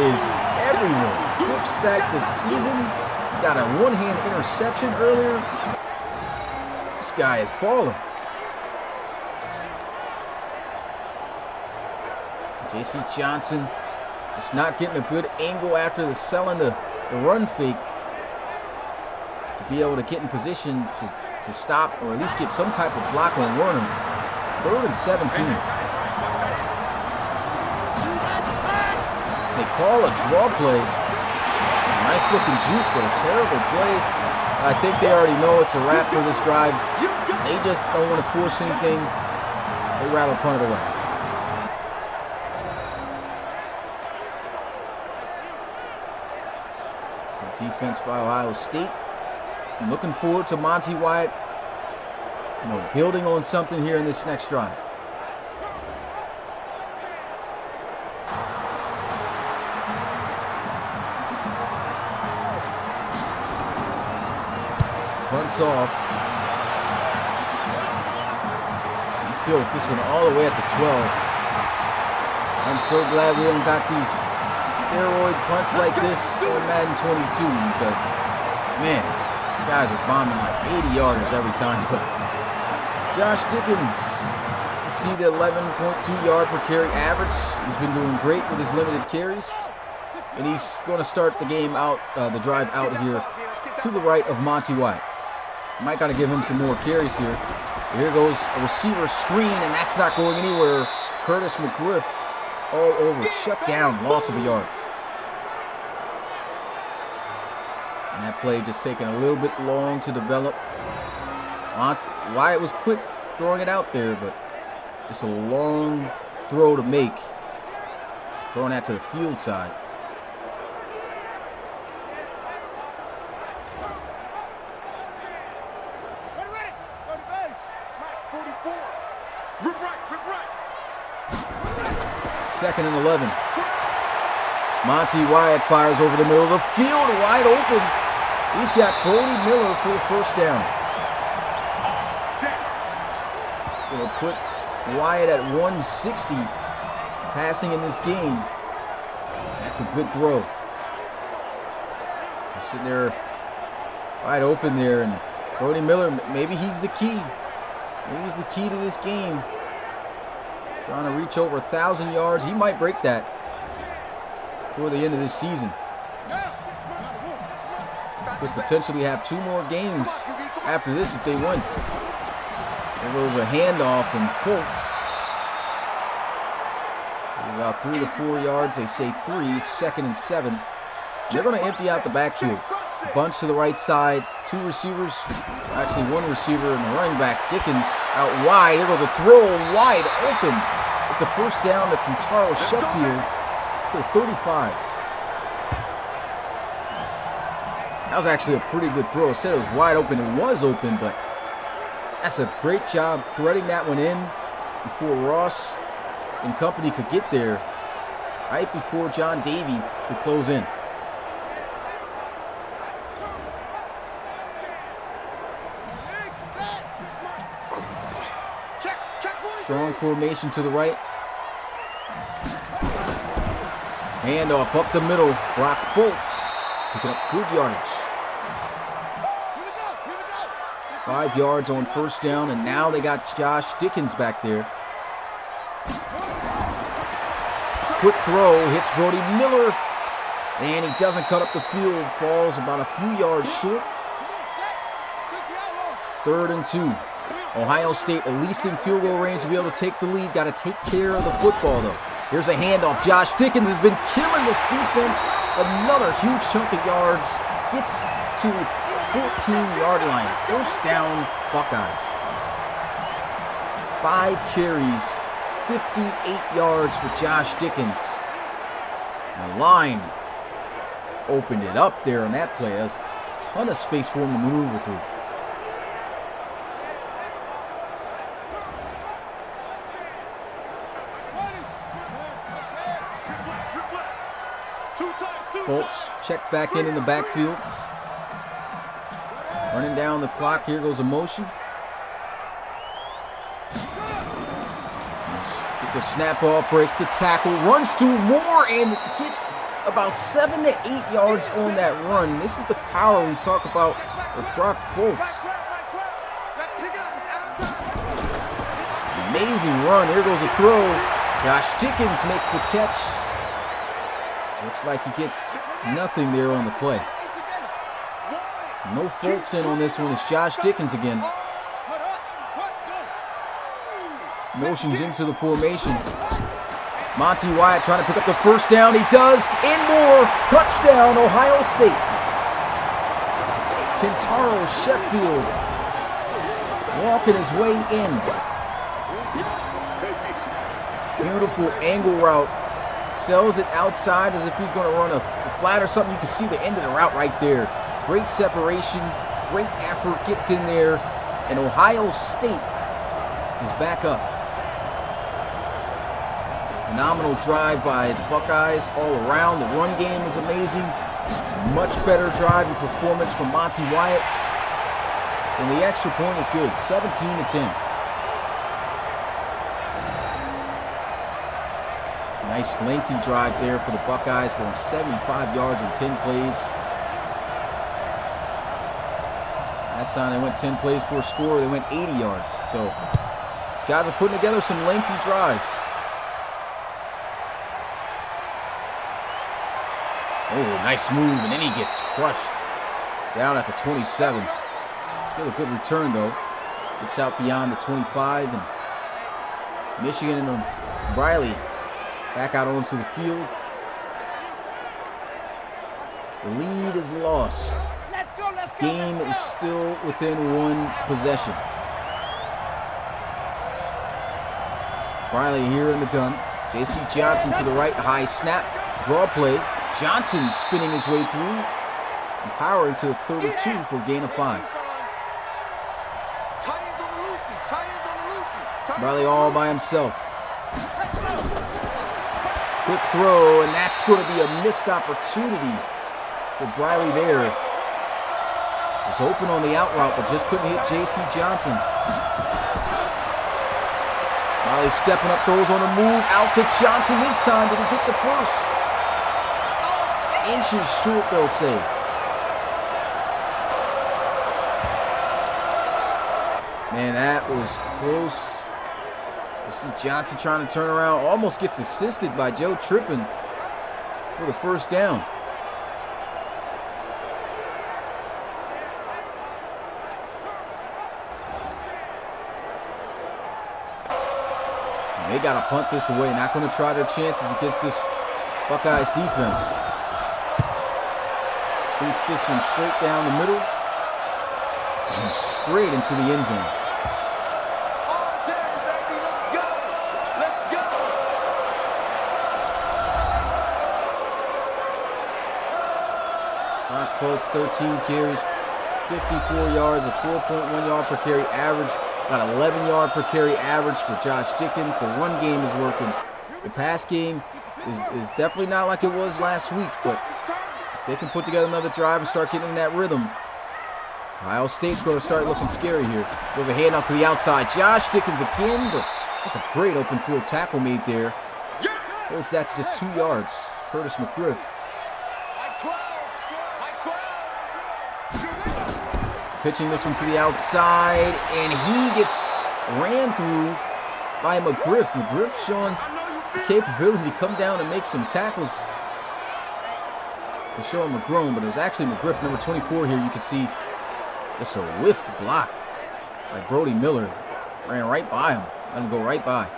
is everywhere. 5th sack this season. Got a one-hand interception earlier. This guy is balling. J.C. Johnson just not getting a good angle after the selling the run fake to be able to get in position to stop or at least get some type of block on Werner. 3rd and 17. They call a draw play. Nice looking juke, but a terrible play. I think they already know it's a wrap for this drive. They just don't want to force anything. They'd rather punt it away. Good defense by Ohio State. I'm looking forward to Monty Wyatt, building on something here in this next drive. Punts off. He fields this one all the way at the 12. I'm so glad we don't got these steroid punts like this on Madden 22 because, man, these guys are bombing like 80-yarders every time. But Josh Dickens, you see the 11.2 yard per carry average. He's been doing great with his limited carries. And he's going to start the game out, the drive out here to the right of Monty Wyatt. Might got to give him some more carries here. Here goes a receiver screen, and that's not going anywhere. Curtis McGriff all over. Shut down. Loss of a yard. And that play just taking a little bit long to develop. Wyatt was quick throwing it out there, but just a long throw to make. Throwing that to the field side. Second and 11. Monty Wyatt fires over the middle of the field, wide open. He's got Brody Miller for the first down. It's going to put Wyatt at 160 passing in this game. That's a good throw. He's sitting there wide open there, and Brody Miller, maybe he's the key. Maybe he's the key to this game. Trying to reach over 1,000 yards. He might break that before the end of this season. Could potentially have 2 more games after this if they win. There goes a handoff, and Fultz. About 3 to 4 yards. They say 3. It's 2nd and 7. They're going to empty out the backfield. Bunch to the right side. 2 receivers. Actually, 1 receiver and the running back, Dickens, out wide. Here goes a throw wide open. It's a first down to Kentaro Sheffield to the 35. That was actually a pretty good throw. I said it was wide open. It was open, but that's a great job threading that one in before Ross and company could get there, right before John Davey could close in. Strong formation to the right. Handoff up the middle. Brock Fultz picking up good yardage. 5 yards on first down, and now they got Josh Dickens back there. Quick throw, hits Brody Miller, and he doesn't cut up the field. Falls about a few yards short. 3rd and 2. Ohio State at least in field goal range to be able to take the lead. Got to take care of the football, though. Here's a handoff. Josh Dickens has been killing this defense. Another huge chunk of yards. Gets to the 14-yard line. First down, Buckeyes. 5 carries, 58 yards for Josh Dickens. The line opened it up there on that play. There's a ton of space for him to maneuver through. Fultz checked back in the backfield. Running down the clock. Here goes a motion. Get the snap off, breaks the tackle, runs through more, and gets about 7 to 8 yards on that run. This is the power we talk about with Brock Fultz. Amazing run. Here goes a throw. Josh Dickens makes the catch. Looks like he gets nothing there on the play. No Fultz in on this one. It's Josh Dickens again. Motions into the formation. Monty Wyatt trying to pick up the first down. He does, and more. Touchdown, Ohio State. Kentaro Sheffield walking his way in. Beautiful angle route. Sells it outside as if he's going to run a flat or something. You can see the end of the route right there. Great separation, great effort, gets in there, and Ohio State is back up. Phenomenal drive by the Buckeyes all around. The run game is amazing. Much better drive and performance from Monty Wyatt. And the extra point is good, 17-10. Nice lengthy drive there for the Buckeyes, going 75 yards in 10 plays. Last time they went 10 plays for a score, they went 80 yards. So these guys are putting together some lengthy drives. Oh, nice move, and then he gets crushed down at the 27. Still a good return, though. Gets out beyond the 25, and Michigan and Riley back out onto the field. The lead is lost. Game is still within one possession. Riley here in the gun. J.C. Johnson to the right, high snap, draw play. Johnson spinning his way through, empowering to 32 for a gain of 5. Riley all by himself. Quick throw, and that's going to be a missed opportunity for Riley there. Was open on the out route, but just couldn't hit J.C. Johnson. Riley stepping up, throws on the move, out to Johnson this time. Did he get the first? Inches short, they'll say. Man, that was close. You see Johnson trying to turn around, almost gets assisted by Joe Trippin for the first down. They got to punt this away. Not going to try their chances against this Buckeyes defense. Boots this one straight down the middle and straight into the end zone. Brock Fultz, 13 carries, 54 yards, a 4.1 yard per carry average. Got 11 yard per carry average for Josh Dickens. The run game is working. The pass game is definitely not like it was last week, but if they can put together another drive and start getting in that rhythm, Ohio State's going to start looking scary here. There's a handout to the outside. Josh Dickens again, but that's a great open field tackle made there. Holds that to just 2 yards. Curtis McGriff. Pitching this one to the outside, and he gets ran through by McGriff. McGriff showing the capability to come down and make some tackles. They're showing McGrone, but it was actually McGriff, number 24 here. You can see just a whiffed block by Brody Miller. Ran right by him. Let him go right by.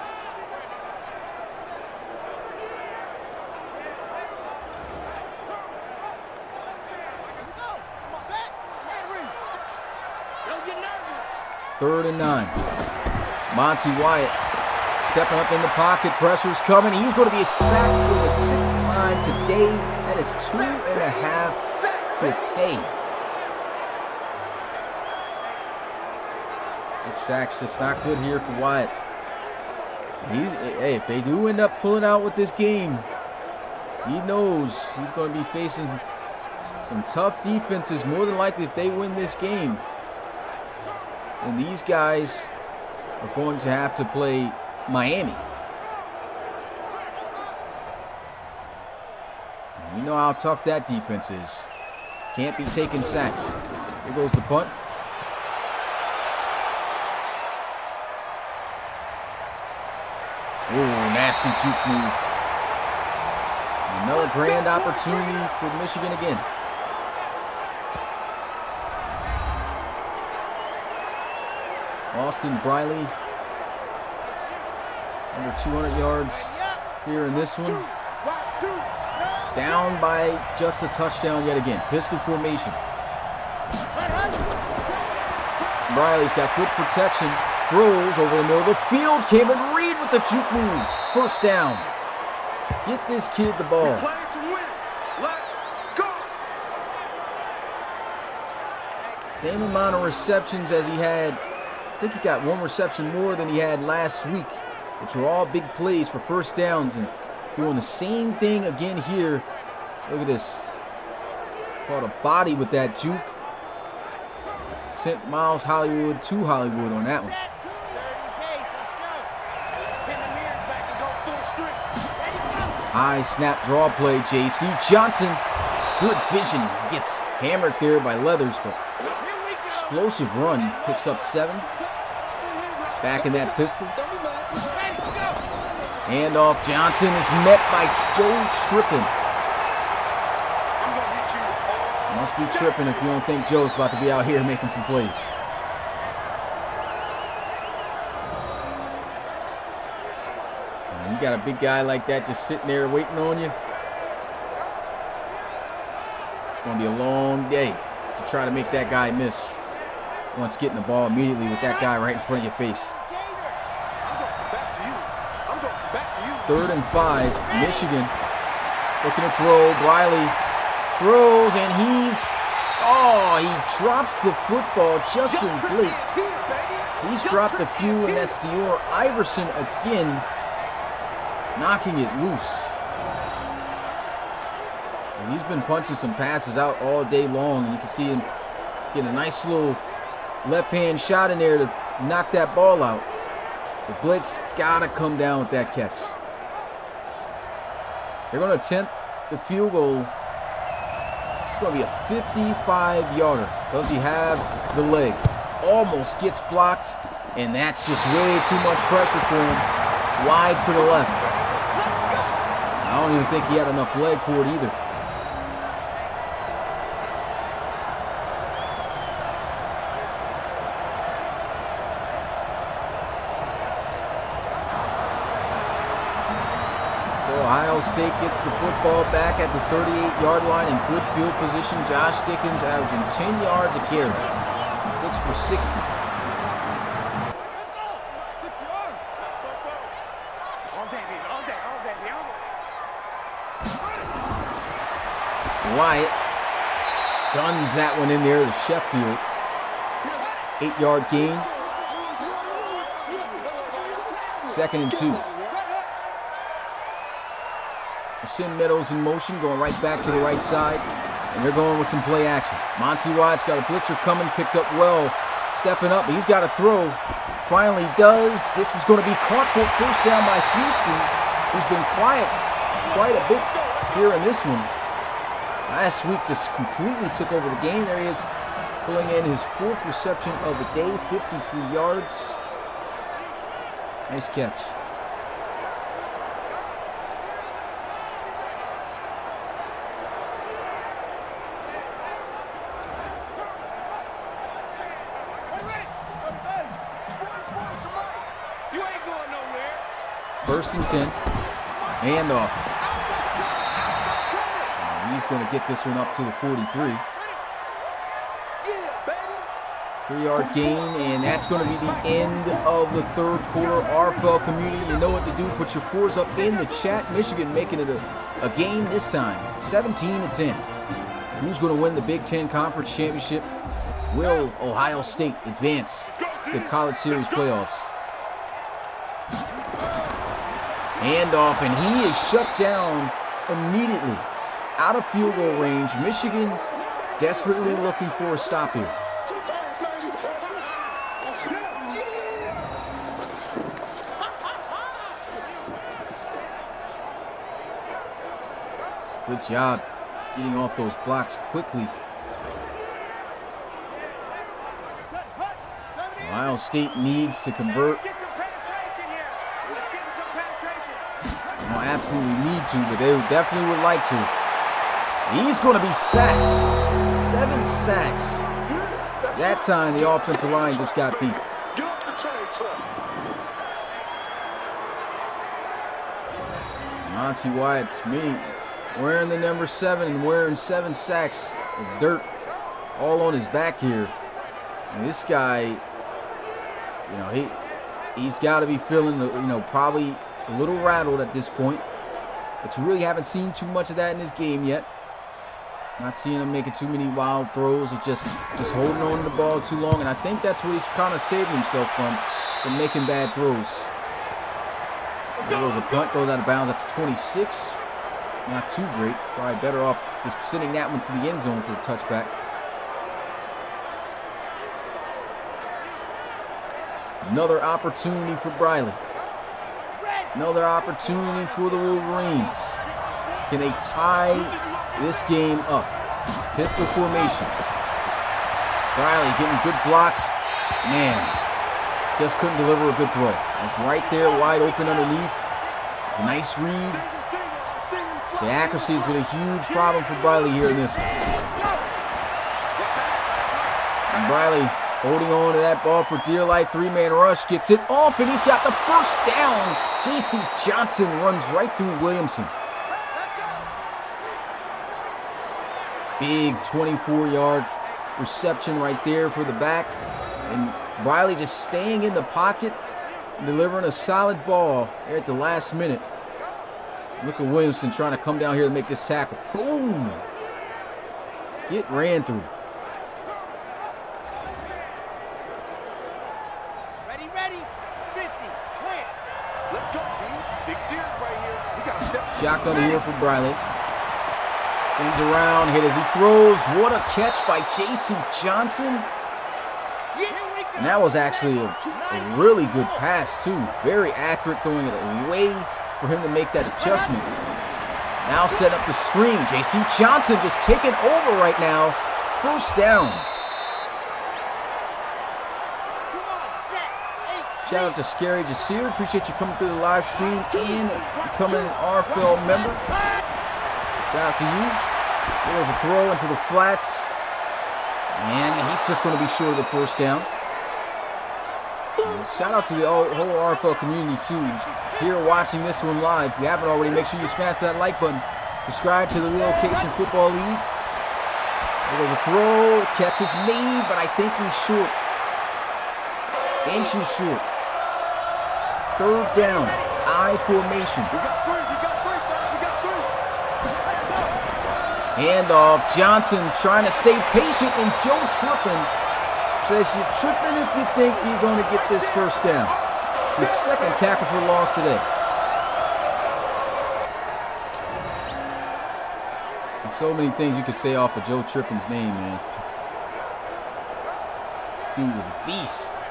Third and 9. Monty Wyatt stepping up in the pocket. Pressure's coming. He's going to be sacked for the 6th time today. That is 2.5 per pay. 6 sacks, just not good here for Wyatt. Hey, if they do end up pulling out with this game, he knows he's going to be facing some tough defenses, more than likely, if they win this game. And these guys are going to have to play Miami. And you know how tough that defense is. Can't be taking sacks. Here goes the punt. Ooh, nasty juke move. Another grand opportunity for Michigan again. Austin Briley, under 200 yards here in this one. Down by just a touchdown yet again. Pistol formation. Briley's got good protection. Throws over the middle of the field. Cameron Reed with the juke move. First down. Get this kid the ball. Same amount of receptions as he had. I think he got 1 reception more than he had last week, which were all big plays for first downs, and doing the same thing again here. Look at this. Caught a body with that juke. Sent Miles Hollywood to Hollywood on that one. High snap draw play, J.C. Johnson. Good vision. He gets hammered there by Leathers, but explosive run. Picks up 7. Back in that pistol. Handoff. Johnson is met by Joe Trippin. Must be tripping if you don't think Joe's about to be out here making some plays. got a big guy like that just sitting there waiting on you, it's going to be a long day to try to make that guy miss. Once getting the ball immediately with that guy right in front of your face. 3rd and 5, Michigan looking to throw. Briley throws, and he drops the football just in blink. He's dropped a few, and that's Dior Iverson again, knocking it loose. And he's been punching some passes out all day long, and you can see him get a nice little left-hand shot in there to knock that ball out. But Blake's got to come down with that catch. They're going to attempt the field goal. It's going to be a 55-yarder. Does he have the leg? Almost gets blocked, and that's just way too much pressure for him. Wide to the left. I don't even think he had enough leg for it either. Ohio State gets the football back at the 38-yard line in good field position. Josh Dickens averaging 10 yards a carry. 6 for 60. Wyatt guns that one in there to Sheffield. 8-yard gain. 2nd and 2. Send Meadows in motion, going right back to the right side, and they're going with some play action. Monty Wyatt's got a blitzer coming, picked up well, stepping up. He's got to throw. Finally does. This is going to be caught for first down by Houston, who's been quiet quite a bit here in this one. Last week just completely took over the game. There he is, pulling in his 4th reception of the day, 53 yards. Nice catch. First and 10. Handoff. And he's going to get this one up to the 43. 3-yard gain, and that's going to be the end of the 3rd quarter. RFL community, you know what to do. Put your 4s up in the chat. Michigan making it a game this time. 17-10. Who's going to win the Big Ten Conference Championship? Will Ohio State advance the College Series playoffs? Handoff, and he is shut down immediately. Out of field goal range. Michigan desperately looking for a stop here. Just good job getting off those blocks quickly. Ohio State needs to convert. Absolutely need to, but they definitely would like to. He's going to be sacked. 7 sacks. That time the offensive line just got beat. Monty Wyatt's wearing the number 7 and wearing 7 sacks of dirt all on his back here. And this guy, he's got to be feeling, probably a little rattled at this point, but you really haven't seen too much of that in this game yet. Not seeing him making too many wild throws. It's just holding on to the ball too long, and I think that's what he's kind of saving himself from making bad throws. There goes a punt, goes out of bounds at the 26. Not too great. Probably better off just sending that one to the end zone for a touchback. Another opportunity for Briley. Another opportunity for the Wolverines. Can they tie this game up? Pistol formation. Briley getting good blocks. Man, just couldn't deliver a good throw. It's right there, wide open underneath. It's a nice read. The accuracy has been a huge problem for Briley here in this one. And Briley Holding on to that ball for dear life. 3-man rush. Gets it off, and he's got the first down. J.C. Johnson runs right through Williamson. Big 24-yard reception right there for the back. And Briley just staying in the pocket, delivering a solid ball there at the last minute. Look at Williamson trying to come down here to make this tackle. Boom! Get ran through. Ready, 50, clear. Let's go, B. Big series right here. We got to step. Shotgun here for Briley. Spins around, hit as he throws. What a catch by J.C. Johnson. And that was actually a really good pass, too. Very accurate, throwing it away for him to make that adjustment. Now set up the screen. J.C. Johnson just taking over right now. First down. Shout out to Scary Jasir. Appreciate you coming through the live stream and becoming an RFL member. Shout out to you. There's a throw into the flats. And he's just going to be short of the first down. Shout out to the whole RFL community too. Here watching this one live. If you haven't already, make sure you smash that like button. Subscribe to the Relocation Football League. There goes a throw. Catch is made, but I think he's short. Inches short. Third down. I formation. We got three. Handoff. Johnson trying to stay patient, and Joe Trippin says you're tripping if you think you're going to get this first down. His second tackle for loss today. And so many things you could say off of Joe Trippin's name, man. Dude was a beast.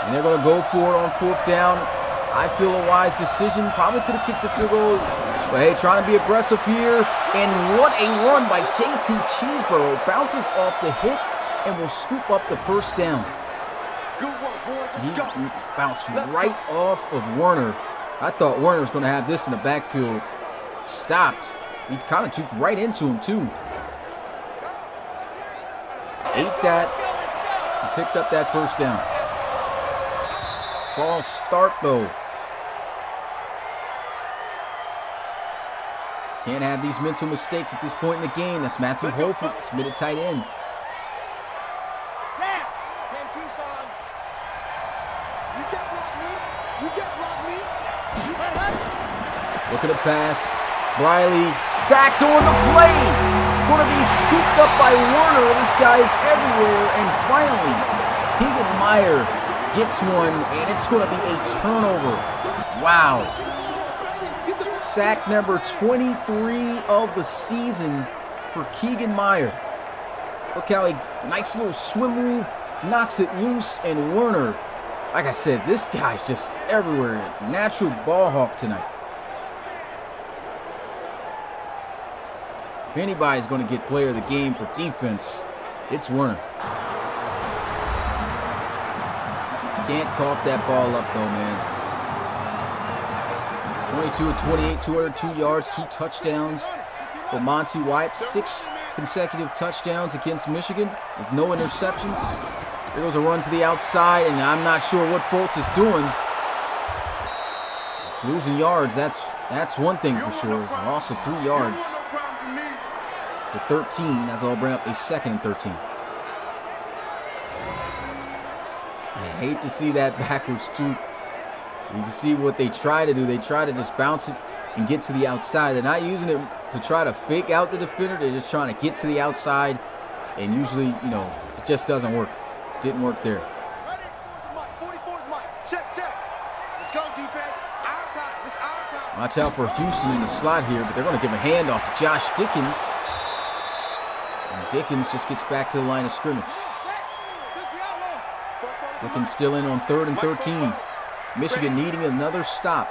And they're going to go for it on fourth down. I feel a wise decision. Probably could have kicked the field goal. But hey, trying to be aggressive here. And what a run by JT Cheeseborough. Bounces off the hit and will scoop up the first down. He bounced right off of Werner. I thought Werner was going to have this in the backfield. Stopped. He kind of took right into him, too. Ate that. And picked up that first down. False start, though. Can't have these mental mistakes at this point in the game. That's Matthew Holford, submitted tight end. Look at the pass. Briley sacked on the play. Going to be scooped up by Werner. This guy's everywhere. And finally, Keegan Meyer gets one, and it's going to be a turnover. Wow. Sack number 23 of the season for Keegan Meyer. Look how he, nice little swim move, knocks it loose, and Werner, like I said, this guy's just everywhere. Natural ball hawk tonight. If anybody's going to get player of the game for defense, it's Werner. Can't cough that ball up, though, man. 22 of 28, 202 yards, 2 touchdowns. But Monty White, 6 consecutive touchdowns against Michigan with no interceptions. There goes a run to the outside, and I'm not sure what Fultz is doing. It's losing yards, that's one thing for sure. Loss of 3 yards for 13, as I'll bring up a second and 13. I hate to see that backwards juke. You can see what they try to do. They try to just bounce it and get to the outside. They're not using it to try to fake out the defender. They're just trying to get to the outside. And usually, you know, it just doesn't work. Didn't work there. Watch out for Houston in the slot here, but they're going to give a handoff to Josh Dickens. And Dickens just gets back to the line of scrimmage. Dickens still in on 3rd and 13. Michigan needing another stop.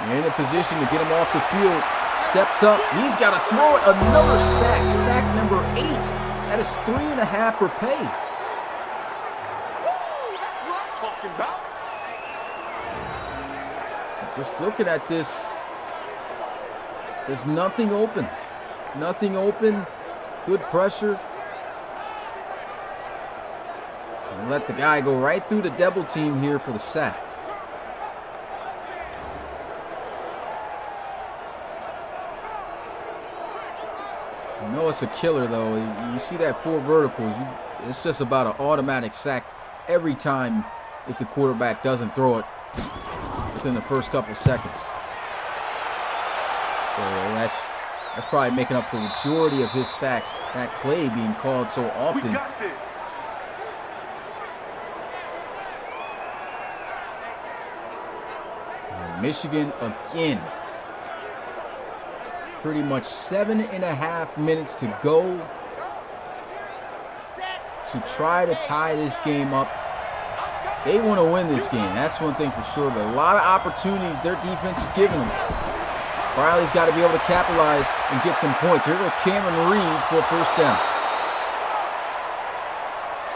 They're in a position to get him off the field. Steps up. He's got to throw it. Another sack. Sack number 8. That is 3.5 for pay. That's what I'm talking about. Just looking at this, There's nothing open. Nothing open. Good pressure. And let the guy go right through the double team here for the sack. You know it's a killer, though. You see that 4 verticals. It's just about an automatic sack every time if the quarterback doesn't throw it within the first couple seconds. So that's probably making up for the majority of his sacks. That play being called so often. We got this. And Michigan again. Pretty much 7.5 minutes to go to try to tie this game up. They want to win this game. That's one thing for sure. But a lot of opportunities their defense is giving them. Riley's got to be able to capitalize and get some points. Here goes Cameron Reed for a first down.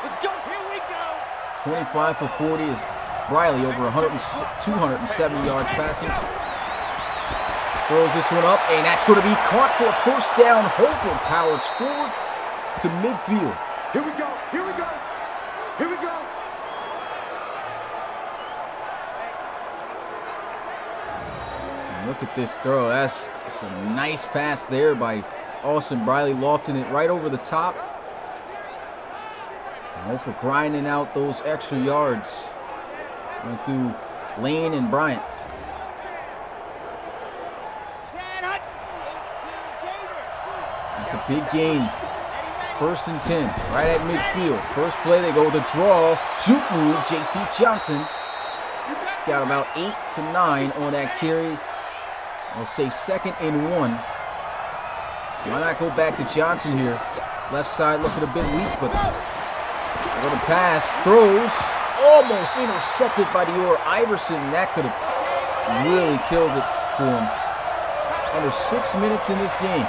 Let's go. Here we go. 25 for 40 is Riley, over 270 yards passing. Throws this one up, and that's going to be caught for a first down. Holford powers forward to midfield. Here we go. Here we go. Here we go. And look at this throw. That's a nice pass there by Austin Briley, lofting it right over the top. And Holford grinding out those extra yards. Went through Lane and Bryant. That's a big gain. 1st and 10, right at midfield. First play, they go with a draw. Juke move, J.C. Johnson. He's got about 8 to 9 on that carry. I'll say 2nd and 1. Why not go back to Johnson here? Left side looking a bit weak, but they're going to pass. Throws. Almost intercepted by Dior Iverson. That could have really killed it for him. Under 6 minutes in this game.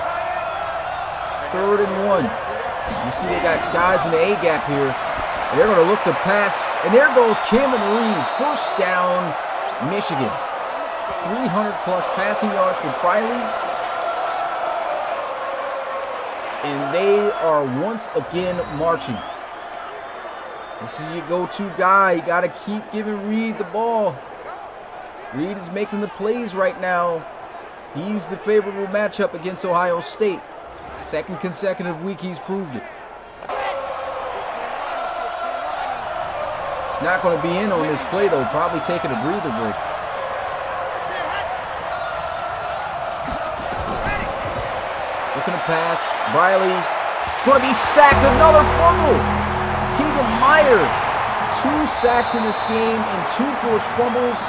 3rd and 1. You see they got guys in the A-gap here. They're going to look to pass. And there goes Cameron Reed. First down, Michigan. 300-plus passing yards for Briley. And they are once again marching. This is your go-to guy. You got to keep giving Reed the ball. Reed is making the plays right now. He's the favorable matchup against Ohio State. 2nd consecutive week he's proved it. He's not going to be in on this play, though. Probably taking a breather break. Looking to pass. Briley. It's going to be sacked. Another fumble. Keegan Meyer. 2 sacks in this game and 2 forced fumbles.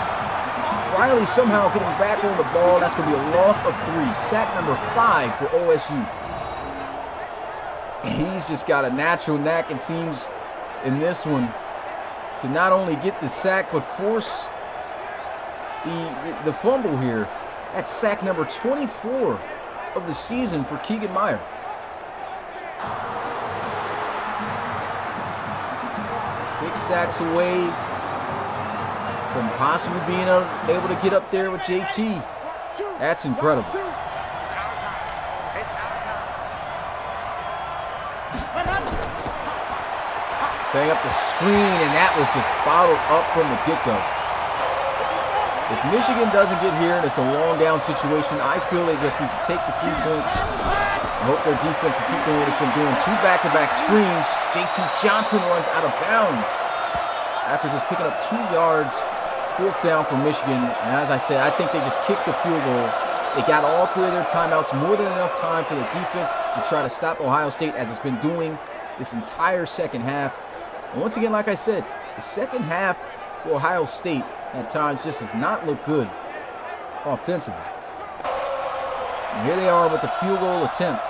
Riley somehow getting back on the ball. That's going to be a loss of 3. Sack number 5 for OSU. He's just got a natural knack, it seems, in this one to not only get the sack but force the fumble here. That's sack number 24 of the season for Keegan Meyer. Six sacks away from possibly being able to get up there with JT. That's incredible. Setting up the screen, and that was just bottled up from the get-go. If Michigan doesn't get here and it's a long down situation, I feel they just need to take the 3 points. I hope their defense can keep doing what it's been doing. 2 back-to-back screens. J.C. Johnson runs out of bounds after just picking up 2 yards. 4th down for Michigan. And as I said, I think they just kicked the field goal. They got all 3 of their timeouts, more than enough time for the defense to try to stop Ohio State, as it's been doing this entire second half. And once again, like I said, the second half for Ohio State at times just does not look good offensively. And here they are with the field goal attempt.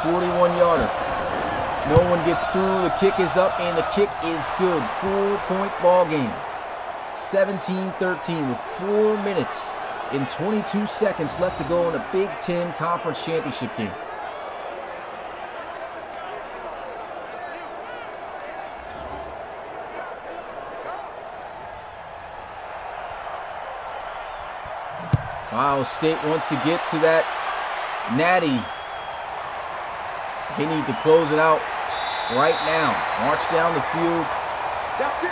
41-yarder. No one gets through. The kick is up, and the kick is good. 4-point ball game. 17-13 with 4 minutes and 22 seconds left to go in the Big Ten Conference Championship game. Ohio State wants to get to that natty. They need to close it out right now. March down the field,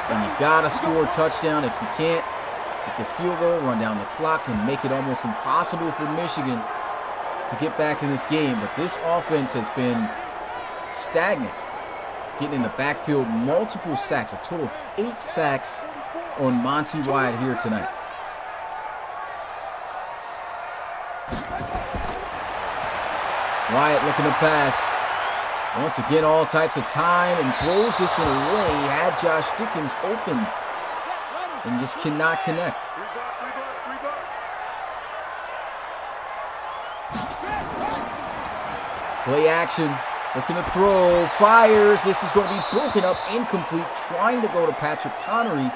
and you gotta score a touchdown. If you can't get the field goal, run down the clock, and make it almost impossible for Michigan to get back in this game. But this offense has been stagnant, getting in the backfield, multiple sacks, a total of 8 sacks on Monty Wyatt here tonight. Wyatt looking to pass. Once again, all types of time, and throws this one away. Had Josh Dickens open and just cannot connect. Play action, looking to throw, fires. This is going to be broken up, incomplete, trying to go to Patrick Connery,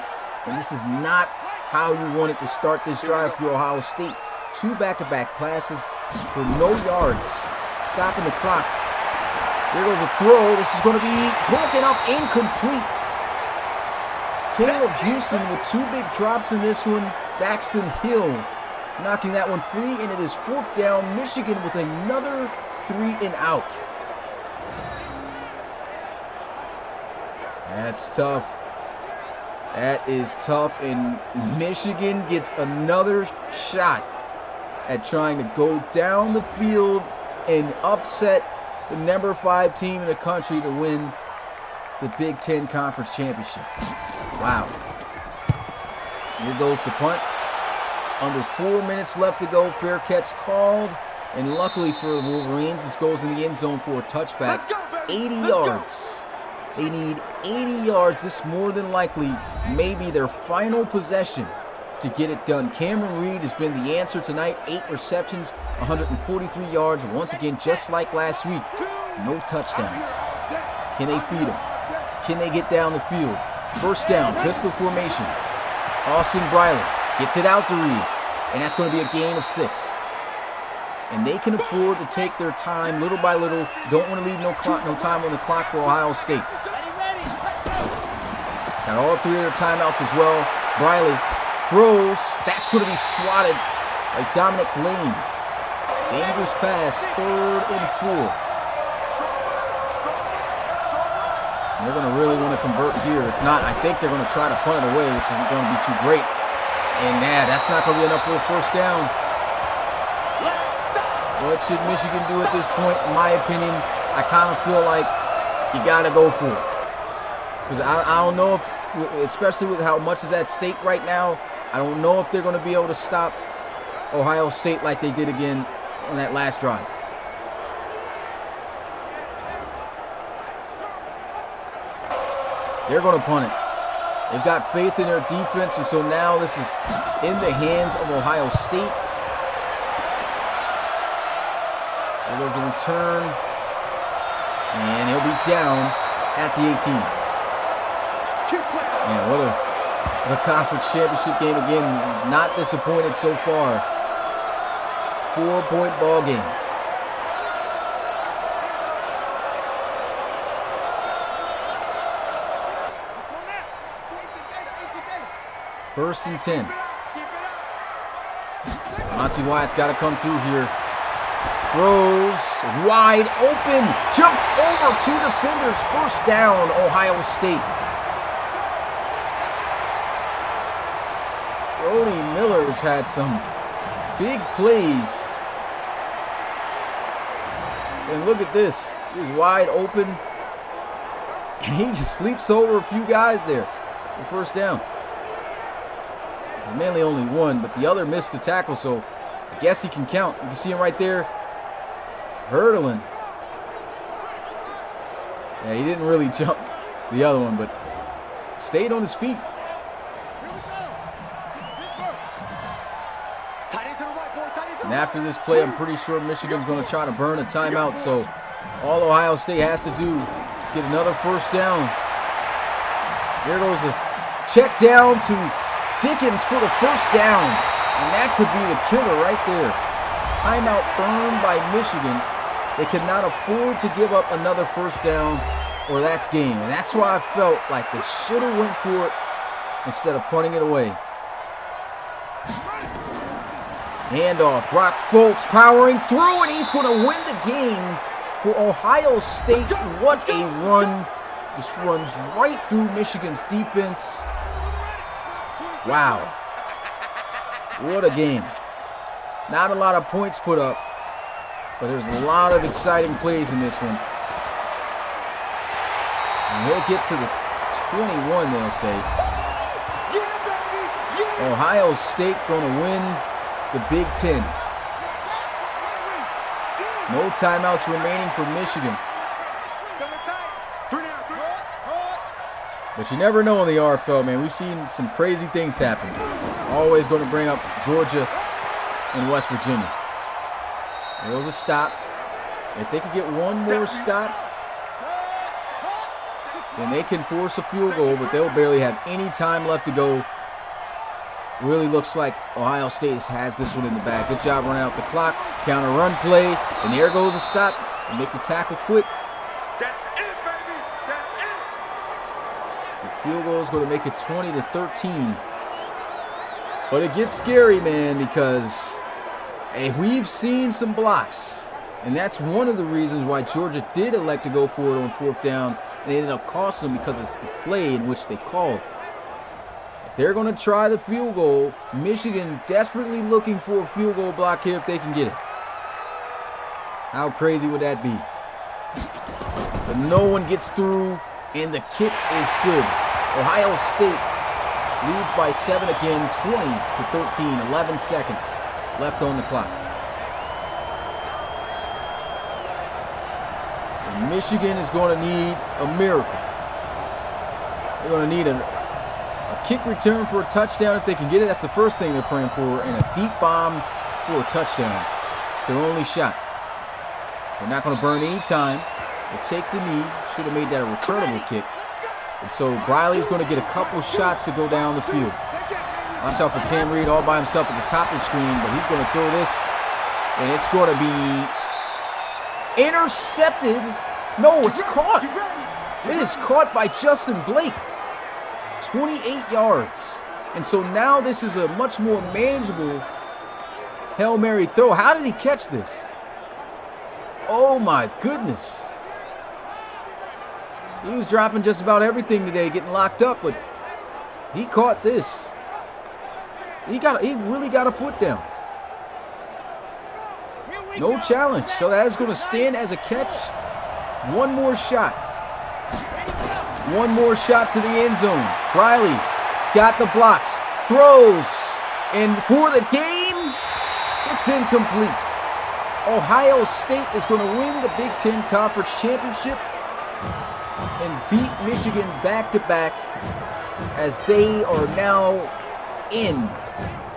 and this is not how you wanted to start this drive for Ohio State. 2 back-to-back passes for no yards, stopping the clock. Here goes a throw. This is going to be broken up, incomplete. Caleb Houston with 2 big drops in this one. Daxton Hill knocking that one free, and it is 4th down. Michigan with another 3 and out. That's tough. That is tough, and Michigan gets another shot at trying to go down the field and upset the number 5 team in the country to win the Big Ten Conference Championship. Wow. Here goes the punt. Under 4 minutes left to go. Fair catch called. And luckily for the Wolverines, this goes in the end zone for a touchback. 80 yards. They need 80 yards. This more than likely may be their final possession to get it done. Cameron Reed has been the answer tonight. 8 receptions, 143 yards. Once again, just like last week, no touchdowns. Can they feed him? Can they get down the field? First down, pistol formation. Austin Briley gets it out to Reed, and that's going to be a gain of 6. And they can afford to take their time little by little. Don't want to leave no time on the clock for Ohio State. Got all 3 of their timeouts as well. Briley throws. That's going to be swatted by Dominic Lane. Dangerous pass, 3rd and 4. They're going to really want to convert here. If not, I think they're going to try to punt it away, which isn't going to be too great. And that's not going to be enough for a first down. What should Michigan do at this point? In my opinion, I kind of feel like you got to go for it. Because I don't know if, especially with how much is at stake right now, I don't know if they're going to be able to stop Ohio State like they did again on that last drive. They're going to punt it. They've got faith in their defense, and so now this is in the hands of Ohio State. There goes a return, and he'll be down at the 18. Man, what a conference championship game again. Not disappointed so far. 4-point ball game. First and 10. Monty Wyatt's got to come through here. Throws wide open. Jumps over 2 defenders. First down, Ohio State. Brody Miller's had some big plays. And look at this. He's wide open. And he just sleeps over a few guys there for first down. Mainly only one, but the other missed the tackle, so I guess he can count. You can see him right there, hurdling. Yeah, he didn't really jump the other one, but stayed on his feet. And after this play, I'm pretty sure Michigan's going to try to burn a timeout, so all Ohio State has to do is get another first down. Here goes a check down to Dickens for the first down, and that could be the killer right there. Timeout burned by Michigan. They could not afford to give up another first down, or that's game. And that's why I felt like they should have went for it instead of punting it away. Handoff. Brock Fultz powering through, and he's going to win the game for Ohio State. What a run. Just runs right through Michigan's defense. Wow. What a game. Not a lot of points put up, but there's a lot of exciting plays in this one. And he'll get to the 21, they'll say. Ohio State going to win the Big Ten. No timeouts remaining for Michigan. But you never know in the RFL, man. We've seen some crazy things happen. Always going to bring up Georgia and West Virginia. There was a stop. If they could get one more stop, then they can force a field goal, but they'll barely have any time left to go. Really looks like Ohio State has this one in the bag. Good job running out the clock. Counter run play, and there goes a stop. And make the tackle quick. That's it, baby. That's it. The field goal is going to make it 20-13. But it gets scary, man, because we've seen some blocks. And that's one of the reasons why Georgia did elect to go for it on fourth down. And it ended up costing them because it's the play in which they called. They're going to try the field goal. Michigan desperately looking for a field goal block here if they can get it. How crazy would that be? But no one gets through, and the kick is good. Ohio State leads by 7 again, 20-13, 11 seconds left on the clock. And Michigan is going to need a miracle. They're going to need a kick return for a touchdown if they can get it. That's the first thing they're praying for, and a deep bomb for a touchdown. It's their only shot. They're not going to burn any time. They'll take the knee. Should have made that a returnable kick. And so Briley's going to get a couple shots to go down the field. Watch out for Cam Reed all by himself at the top of the screen, but he's going to throw this, and it's going to be intercepted. No, it's caught. It is caught by Justin Blake. 28 yards. And so now this is a much more manageable Hail Mary throw. How did he catch this? Oh my goodness. He was dropping just about everything today, getting locked up, but he caught this. He really got a foot down. No challenge. So that is going to stand as a catch. One more shot. One more shot to the end zone. Riley's got the blocks, throws, and for the game, it's incomplete. Ohio State is going to win the Big Ten Conference Championship and beat Michigan back-to-back as they are now in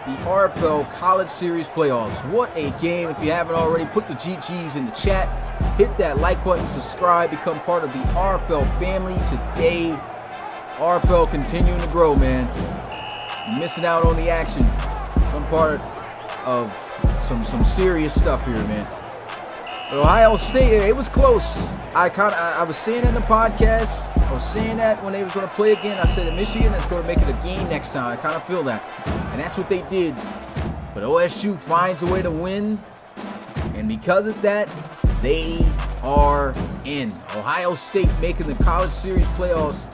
the RFL College Series playoffs. What a game. If you haven't already, put the GGs in the chat. Hit that like button, subscribe, become part of the RFL family today. RFL continuing to grow, man. You're missing out on the action. Become part of some serious stuff here, man. But Ohio State, it was close. I was saying in the podcast, I was saying that when they was going to play again, I said that Michigan is going to make it a game next time. I kind of feel that. And that's what they did. But OSU finds a way to win. And because of that, they are in. Ohio State making the College Series playoffs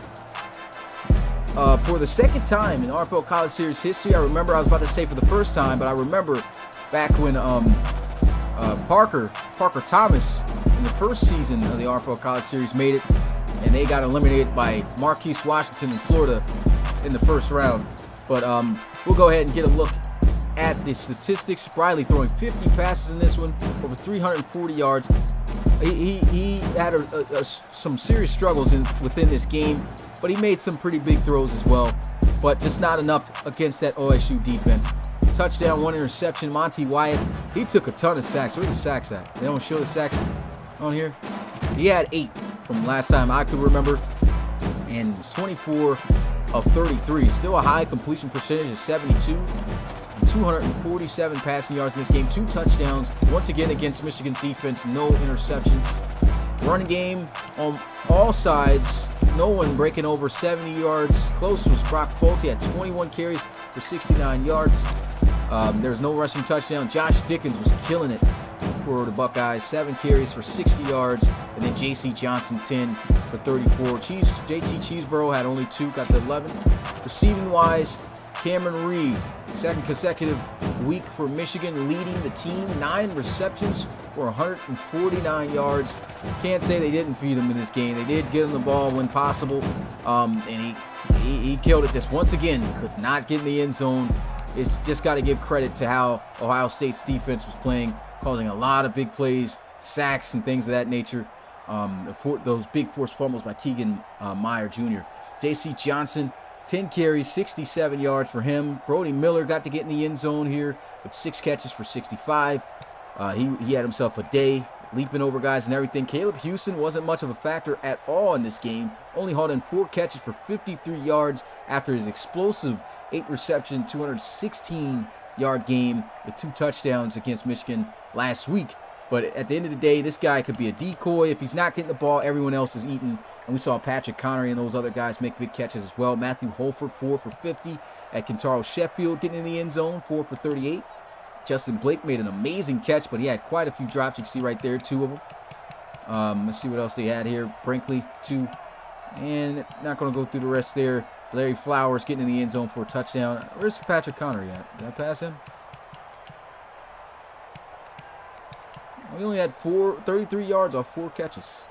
for the second time in RFL College Series history. I remember I was about to say for the first time, but I remember back when Parker Thomas in the first season of the RFL College Series made it, and they got eliminated by Marquise Washington in Florida in the first round. But we'll go ahead and get a look at the statistics. Briley throwing 50 passes in this one, over 340 yards. He had some serious struggles within this game, but he made some pretty big throws as well, but just not enough against that OSU defense. Touchdown, 1 interception. Monty Wyatt, he took a ton of sacks. Where's the sacks at? They don't show the sacks on here. He had 8 from last time I could remember, and it was 24 of 33. Still a high completion percentage of 72. 247 passing yards in this game, 2 touchdowns. Once again against Michigan's defense, no interceptions. Run game on all sides, no one breaking over 70 yards. Close was Brock Fultz. He had 21 carries for 69 yards. There was no rushing touchdown. Josh Dickens was killing it for the Buckeyes. 7 carries for 60 yards. And then J.C. Johnson, 10 for 34. J.T. Cheeseborough had only 2, got the 11. Receiving-wise, Cameron Reed, second consecutive week for Michigan, leading the team. 9 receptions for 149 yards. Can't say they didn't feed him in this game. They did get him the ball when possible. And he killed it just once again. He could not get in the end zone. It's just got to give credit to how Ohio State's defense was playing, causing a lot of big plays, sacks, and things of that nature. Those big forced fumbles by Keegan Meyer Jr. J.C. Johnson, 10 carries, 67 yards for him. Brody Miller got to get in the end zone here with 6 catches for 65. He had himself a day, leaping over guys and everything. Caleb Houston wasn't much of a factor at all in this game. Only hauled in 4 catches for 53 yards after his explosive 8-reception, 216-yard game with 2 touchdowns against Michigan last week. But at the end of the day, this guy could be a decoy. If he's not getting the ball, everyone else is eating. And we saw Patrick Connery and those other guys make big catches as well. Matthew Holford, 4 for 50. At Kentaro Sheffield getting in the end zone, 4 for 38. Justin Blake made an amazing catch, but he had quite a few drops. You can see right there, 2 of them. Let's see what else they had here. Brinkley, 2. And not going to go through the rest there. Larry Flowers getting in the end zone for a touchdown. Where's Patrick Connery at? Did I pass him? We only had 33 yards off 4 catches.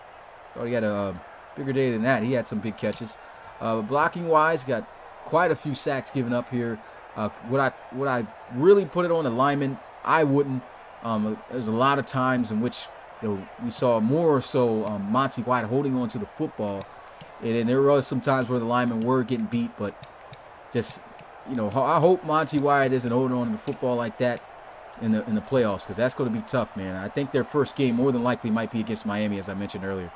Thought he had a bigger day than that. He had some big catches. Blocking-wise, got quite a few sacks given up here. Would I really put it on the lineman? I wouldn't. There's a lot of times in which we saw more or so Monty White holding on to the football. And then there was some times where the linemen were getting beat, but just, I hope Monty White isn't holding on to the football like that in the playoffs, because that's going to be tough, man. I think their first game more than likely might be against Miami, as I mentioned earlier.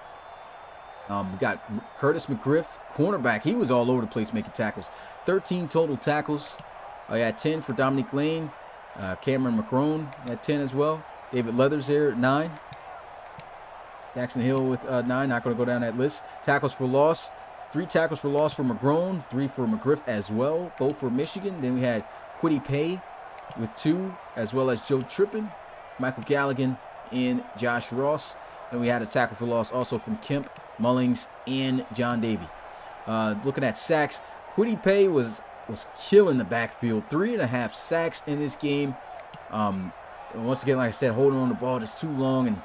We got Curtis McGriff, cornerback. He was all over the place making tackles. 13 total tackles. He had 10 for Dominique Lane. Cameron McCrone had 10 as well. David Leathers there at 9. Jackson Hill with 9. Not going to go down that list. Tackles for loss. 3 tackles for loss for McGrone. 3 for McGriff as well. Both for Michigan. Then we had Kwity Paye with 2, as well as Joe Trippin, Michael Galligan, and Josh Ross. And we had a tackle for loss also from Kemp, Mullings, and John Davey. Looking at sacks, Kwity Paye was killing the backfield. 3.5 sacks in this game. Once again, like I said, holding on the ball just too long, and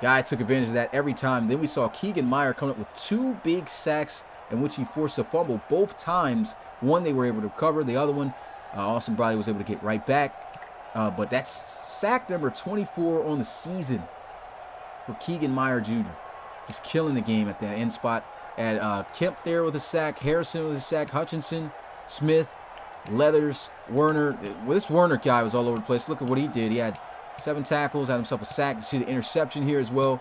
guy took advantage of that every time. Then we saw Keegan Meyer come up with 2 big sacks in which he forced a fumble both times. One they were able to cover. The other one, Austin Briley was able to get right back. But that's sack number 24 on the season for Keegan Meyer Jr. Just killing the game at that end spot. At Kemp there with a sack, Harrison with a sack, Hutchinson, Smith, Leathers, Werner. Well, this Werner guy was all over the place. Look at what he did. He had 7 tackles, had himself a sack. You see the interception here as well.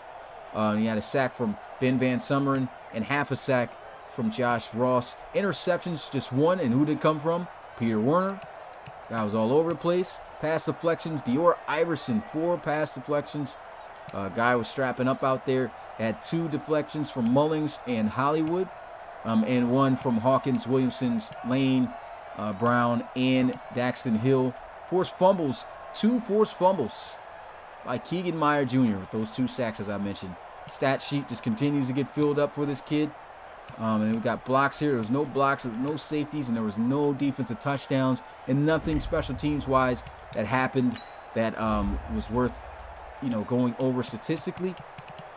He had a sack from Ben Van Summeren and half a sack from Josh Ross. Interceptions, just 1, and who did it come from? Peter Werner. Guy was all over the place. Pass deflections. Dior Iverson, 4 pass deflections. Guy was strapping up out there. Had 2 deflections from Mullings and Hollywood. And 1 from Hawkins, Williamson's, Lane, Brown, and Daxton Hill. Forced fumbles. 2 forced fumbles by Keegan Meyer Jr. with those 2 sacks, as I mentioned. Stat sheet just continues to get filled up for this kid. And we got blocks here. There was no blocks, there was no safeties, and there was no defensive touchdowns, and nothing special teams wise that happened that was worth going over statistically.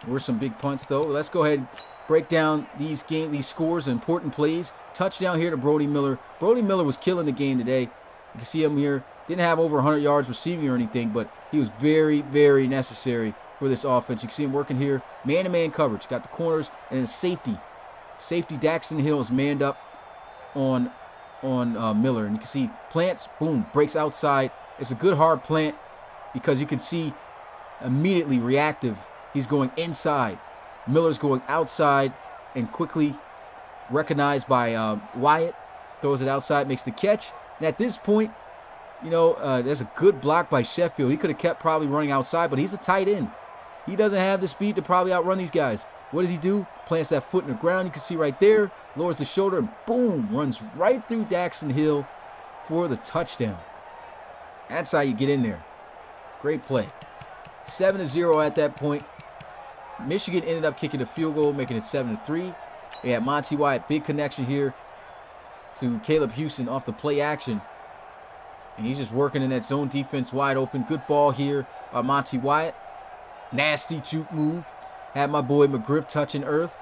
There were some big punts though. Let's go ahead and break down these scores and important plays. Touchdown here to Brody Miller. Brody Miller was killing the game today. You can see him here. Didn't have over 100 yards receiving or anything, but he was very, very necessary for this offense. You can see him working here. Man-to-man coverage. Got the corners and then safety. Safety Daxton Hill is manned up on Miller. And you can see plants, boom, breaks outside. It's a good hard plant because you can see immediately reactive. He's going inside. Miller's going outside and quickly recognized by Wyatt. Throws it outside, makes the catch. And at this point, there's a good block by Sheffield. He could have kept probably running outside, but he's a tight end. He doesn't have the speed to probably outrun these guys. What does he do? Plants that foot in the ground. You can see right there. Lowers the shoulder and boom, runs right through Daxton Hill for the touchdown. That's how you get in there. Great play. 7-0 at that point. Michigan ended up kicking a field goal, making it 7-3. We had Monty Wyatt, big connection here to Caleb Houston off the play action. And he's just working in that zone defense wide open. Good ball here by Monty Wyatt. Nasty juke move. Had my boy McGriff touching earth.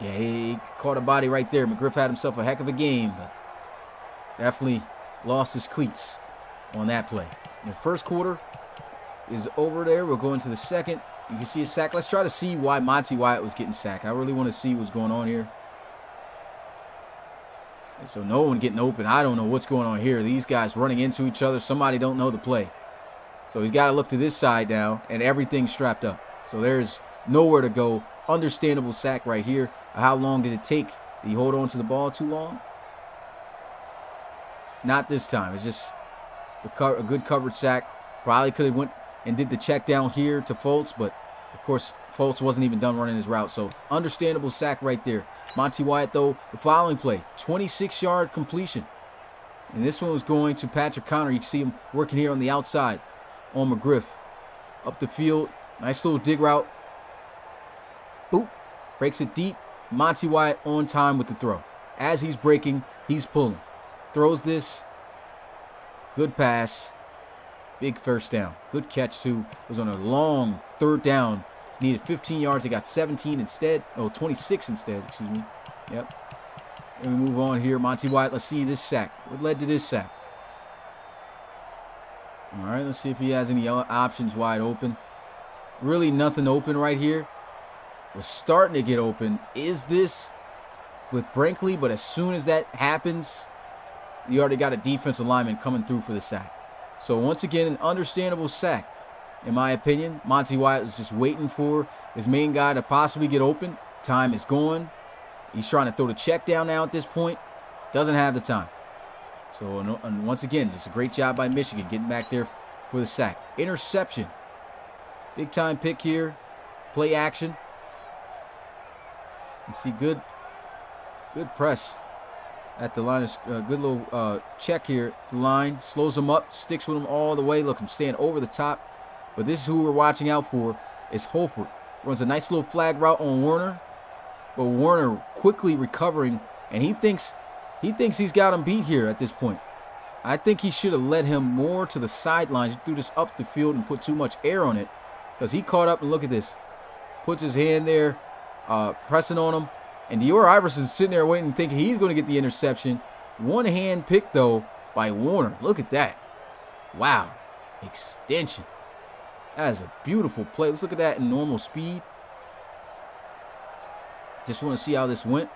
Yeah, he caught a body right there. McGriff had himself a heck of a game, but definitely lost his cleats on that play. The first quarter is over there. We'll go into the second. You can see a sack. Let's try to see why Monty Wyatt was getting sacked. I really want to see what's going on here. And so no one getting open. I don't know what's going on here. These guys running into each other. Somebody don't know the play. So he's got to look to this side now, and everything's strapped up. So there's nowhere to go. Understandable sack right here. How long did it take? Did he hold on to the ball too long? Not this time. It's just a good covered sack. Probably could have went and did the check down here to Fultz, but of course Fultz wasn't even done running his route. So understandable sack right there. Monty Wyatt, though, the following play, 26-yard completion. And this one was going to Patrick Connor. You can see him working here on the outside on McGriff. Up the field. Nice little dig route. Boop. Breaks it deep. Monty Wyatt on time with the throw. As he's breaking, he's pulling. Throws this. Good pass. Big first down. Good catch, too. It was on a long third down. He needed 15 yards. They got 17 instead. Oh, 26 instead. Excuse me. Yep. And we move on here. Monty Wyatt, let's see this sack. What led to this sack? All right, let's see if he has any options wide open. Really nothing open right here. We're starting to get open. Is this with Brinkley? But as soon as that happens, you already got a defensive lineman coming through for the sack. So once again, an understandable sack. In my opinion, Monty Wyatt was just waiting for his main guy to possibly get open. Time is going. He's trying to throw the check down now at this point. Doesn't have the time. So and once again, just a great job by Michigan getting back there for the sack. Interception. Big time pick here. Play action. You see good press at the line. Good little check here. The line slows him up, sticks with him all the way. Look, I'm staying over the top. But this is who we're watching out for. Is Holford. Runs a nice little flag route on Warner. But Warner quickly recovering, and he thinks he's got him beat here at this point. I think he should have led him more to the sidelines. He threw this up the field and put too much air on it, because he caught up and look at this. Puts his hand there, pressing on him. And Dior Iverson's sitting there waiting, thinking he's going to get the interception. One hand pick, though, by Warner. Look at that. Wow. Extension. That is a beautiful play. Let's look at that in normal speed. Just want to see how this went.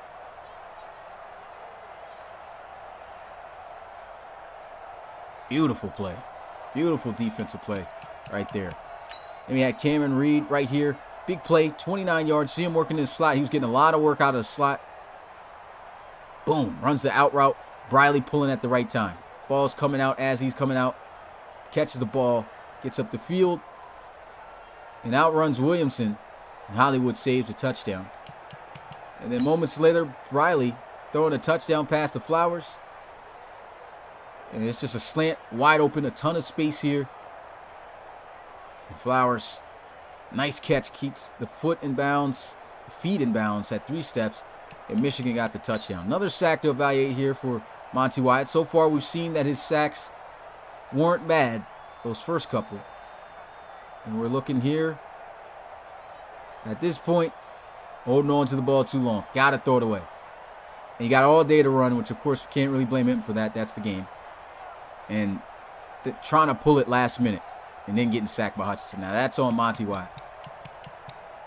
Beautiful play. Beautiful defensive play right there. And we had Cameron Reed right here. Big play, 29 yards. See him working in the slot. He was getting a lot of work out of the slot. Boom. Runs the out route. Briley pulling at the right time. Ball's coming out as he's coming out. Catches the ball. Gets up the field. And outruns Williamson. And Hollywood saves a touchdown. And then moments later, Briley throwing a touchdown pass to Flowers. And it's just a slant, wide open, a ton of space here. And Flowers, nice catch, keeps the foot in bounds, feet in bounds, had 3 steps, and Michigan got the touchdown. Another sack to evaluate here for Monty Wyatt. So far, we've seen that his sacks weren't bad, those first couple. And we're looking here. At this point, holding on to the ball too long. Got to throw it away. And you got all day to run, which, of course, can't really blame him for that. That's the game. And trying to pull it last minute and then getting sacked by Hutchinson. Now, that's on Monty Wyatt.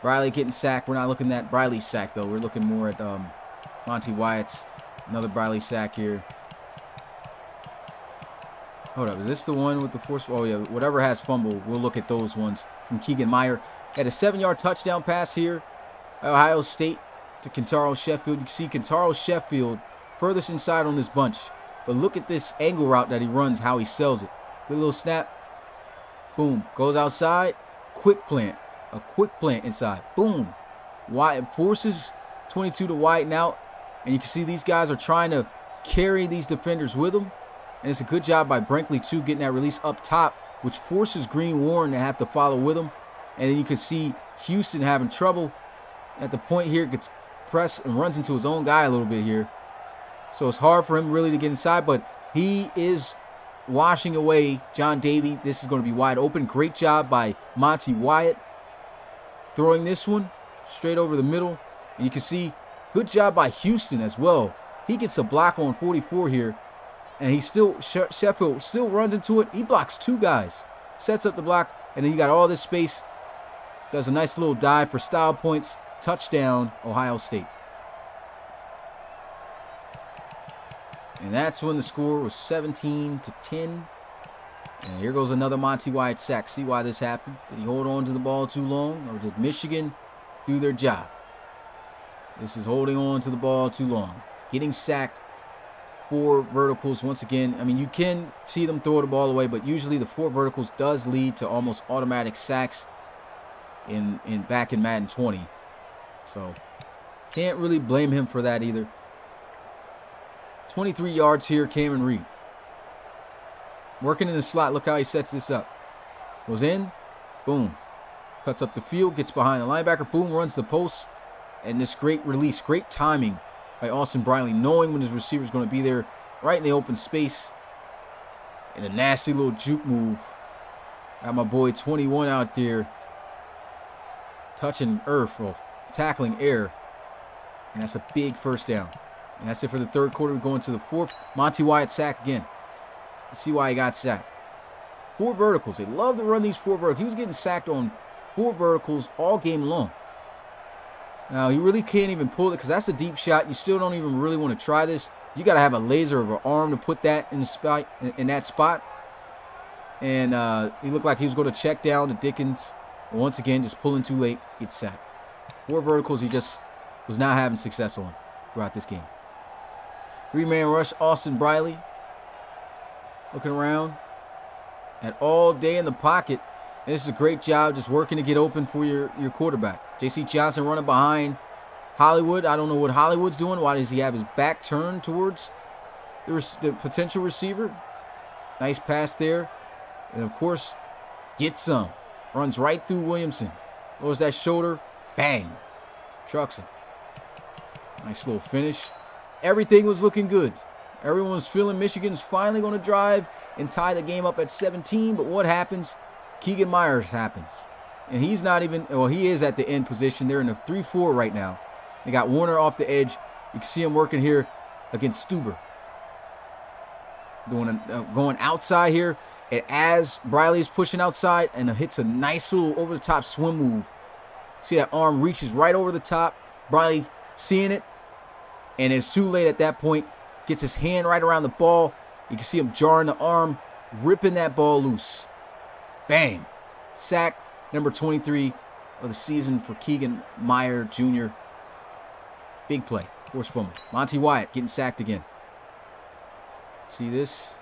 Briley getting sacked. We're not looking at Briley's sack, though. We're looking more at Monty Wyatt's. Another Briley sack here. Hold up. Is this the one with the force? Oh, yeah. Whatever has fumble, we'll look at those ones from Keegan Meyer. Had a 7-yard touchdown pass here. Ohio State to Kentaro Sheffield. You can see Kentaro Sheffield furthest inside on this bunch. But look at this angle route that he runs, how he sells it. Good little snap. Boom. Goes outside. Quick plant. A quick plant inside. Boom. Wide forces 22 to widen out. And you can see these guys are trying to carry these defenders with them. And it's a good job by Brinkley, too, getting that release up top, which forces Green Warren to have to follow with him. And then you can see Houston having trouble. At the point here, gets pressed and runs into his own guy a little bit here. So it's hard for him really to get inside, but he is washing away John Davey. This is going to be wide open. Great job by Monty Wyatt throwing this one straight over the middle. And you can see good job by Houston as well. He gets a block on 44 here. And he still, Sheffield still runs into it. He blocks 2 guys. Sets up the block. And then you got all this space. Does a nice little dive for style points. Touchdown, Ohio State. And that's when the score was 17-10. And here goes another Monty Wyatt sack. See why this happened? Did he hold on to the ball too long? Or did Michigan do their job? This is holding on to the ball too long. Getting sacked. 4 verticals once again. I mean, you can see them throw the ball away, but usually the 4 verticals does lead to almost automatic sacks back in Madden 20. So can't really blame him for that either. 23 yards here, Cameron Reed. Working in the slot. Look how he sets this up. Goes in. Boom. Cuts up the field. Gets behind the linebacker. Boom. Runs the post. And this great release. Great timing by Austin Briley, knowing when his receiver is going to be there right in the open space. And a nasty little juke move. Got my boy 21 out there touching earth or tackling air. And that's a big first down. And that's it for the third quarter. We're going to the fourth. Monty Wyatt sack again. Let's see why he got sacked. 4 verticals. They love to run these 4 verticals. He was getting sacked on 4 verticals all game long. Now, you really can't even pull it because that's a deep shot. You still don't even really want to try this. You got to have a laser of an arm to put that in the spot, in that spot. And he looked like he was going to check down to Dickens. And once again, just pulling too late, gets sacked. 4 verticals he just was not having success on throughout this game. 3-man rush, Austin Briley. Looking around at all day in the pocket. And this is a great job just working to get open for your quarterback. J.C. Johnson running behind Hollywood. I don't know what Hollywood's doing. Why does he have his back turned towards the potential receiver? Nice pass there. And, of course, gets some. Runs right through Williamson. Lowers that shoulder. Bang. Trucks him. Nice little finish. Everything was looking good. Everyone was feeling Michigan's finally going to drive and tie the game up at 17. But what happens? Keegan Myers happens. And he's not even, well, he is at the end position. They're in the 3-4 right now. They got Warner off the edge. You can see him working here against Stuber. Going outside here. And as Briley is pushing outside and hits a nice little over-the-top swim move. See that arm reaches right over the top. Briley seeing it. And it's too late at that point. Gets his hand right around the ball. You can see him jarring the arm. Ripping that ball loose. Bang. Sack number 23 of the season for Keegan Meyer Jr. Big play. Forced fumble. Monty Wyatt getting sacked again. See this?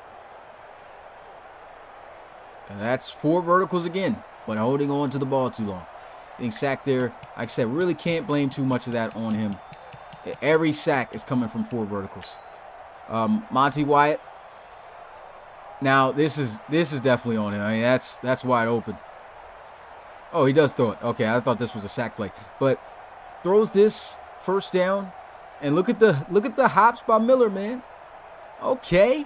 And that's 4 verticals again, but holding on to the ball too long. Getting sacked there. Like I said, really can't blame too much of that on him. Every sack is coming from 4 verticals. Monty Wyatt. Now, this is definitely on him. I mean, that's wide open. Oh, he does throw it. Okay, I thought this was a sack play. But throws this first down. And look at the hops by Miller, man. Okay.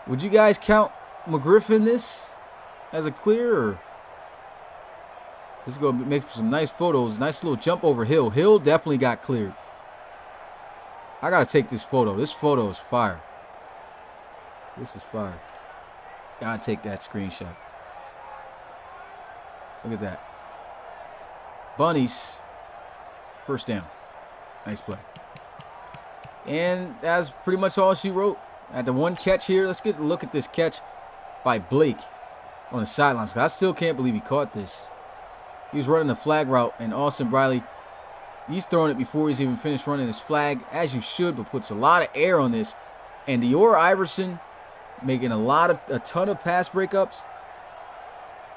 Would you guys count McGriffin this as a clear? Or this is going to make for some nice photos. Nice little jump over Hill. Hill definitely got cleared. I got to take this photo. This photo is fire. This is fire. Gotta take that screenshot. Look at that. Bunnies. First down. Nice play. And that's pretty much all she wrote. At the one catch here, let's get a look at this catch by Blake on the sidelines. I still can't believe he caught this. He was running the flag route, and Austin Briley, he's throwing it before he's even finished running his flag, as you should, but puts a lot of air on this. And Dior Iverson making a ton of pass breakups.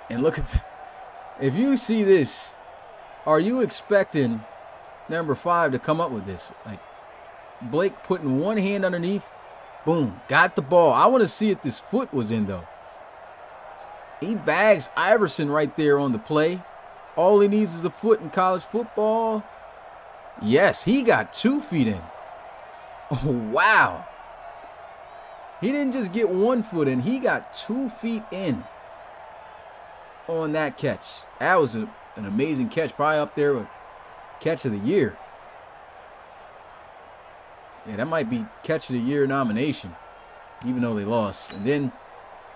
And look at if you see this, are you expecting number 5 to come up with this? Like Blake putting one hand underneath, Boom. Got the ball. I want to see if this foot was in, though. He bags Iverson right there on the play. All he needs is a foot in college football. Yes, he got 2 feet in. Oh, wow. He didn't just get 1 foot in. He got 2 feet in on that catch. That was an amazing catch. Probably up there with catch of the year. Yeah, that might be catch of the year nomination, even though they lost. And then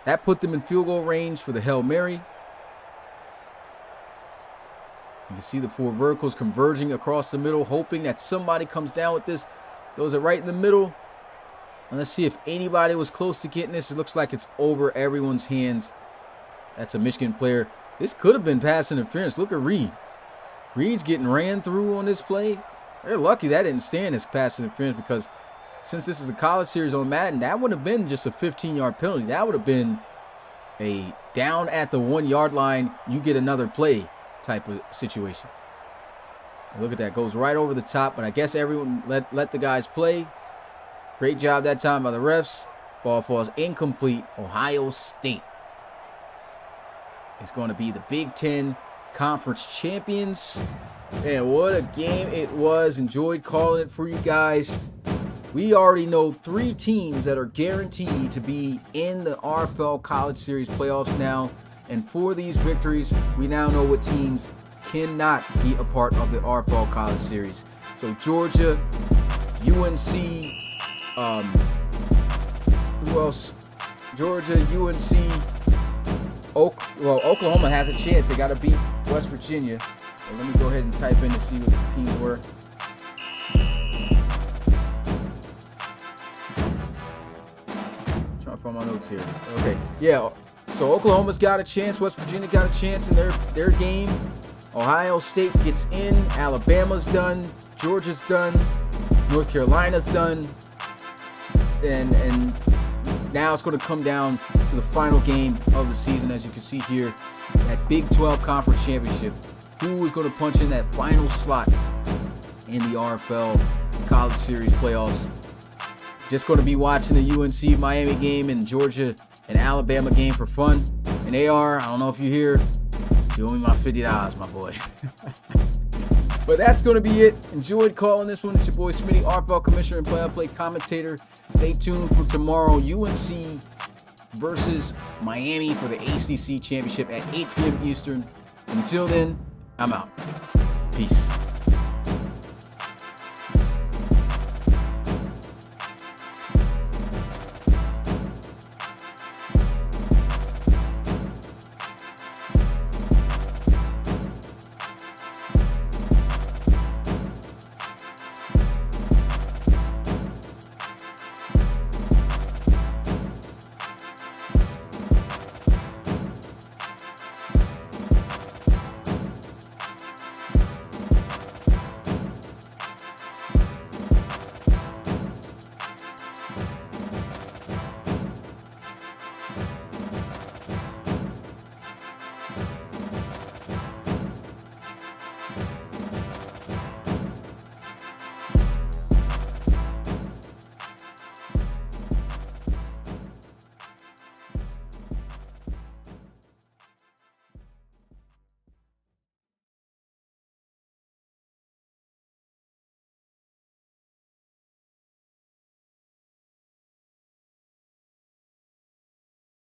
that put them in field goal range for the Hail Mary. You can see the 4 verticals converging across the middle, hoping that somebody comes down with this. Those are right in the middle. And let's see if anybody was close to getting this. It looks like it's over everyone's hands. That's a Michigan player. This could have been pass interference. Look at Reed. Reed's getting ran through on this play. They're lucky that didn't stand as pass interference, because since this is a college series on Madden, that wouldn't have been just a 15-yard penalty. That would have been a down at the 1-yard line, you get another play type of situation. Look at that. Goes right over the top, but I guess everyone let the guys play. Great job that time by the refs. Ball falls incomplete. Ohio State is going to be the Big Ten Conference champions. And what a game it was. Enjoyed calling it for you guys. We already know 3 teams that are guaranteed to be in the RFL College Series playoffs now. And for these victories, we now know what teams cannot be a part of the RFL College Series. So Georgia, UNC, who else? Georgia, UNC, Oklahoma has a chance. They got to beat West Virginia. So let me go ahead and type in to see what the teams were. Trying to find my notes here. Okay, yeah. So Oklahoma's got a chance. West Virginia got a chance in their game. Ohio State gets in. Alabama's done. Georgia's done. North Carolina's done. And now it's going to come down to the final game of the season, as you can see here, that Big 12 Conference Championship. Who is going to punch in that final slot in the RFL College Series playoffs? Just going to be watching the UNC Miami game and Georgia and Alabama game for fun. And AR, I don't know if you're here, you owe me my $50, my boy. But that's going to be it. Enjoyed calling this one. It's your boy Smitty, RFL Commissioner and play-by-play commentator. Stay tuned for tomorrow, UNC versus Miami for the ACC Championship at 8 p.m. Eastern. Until then, I'm out. Peace.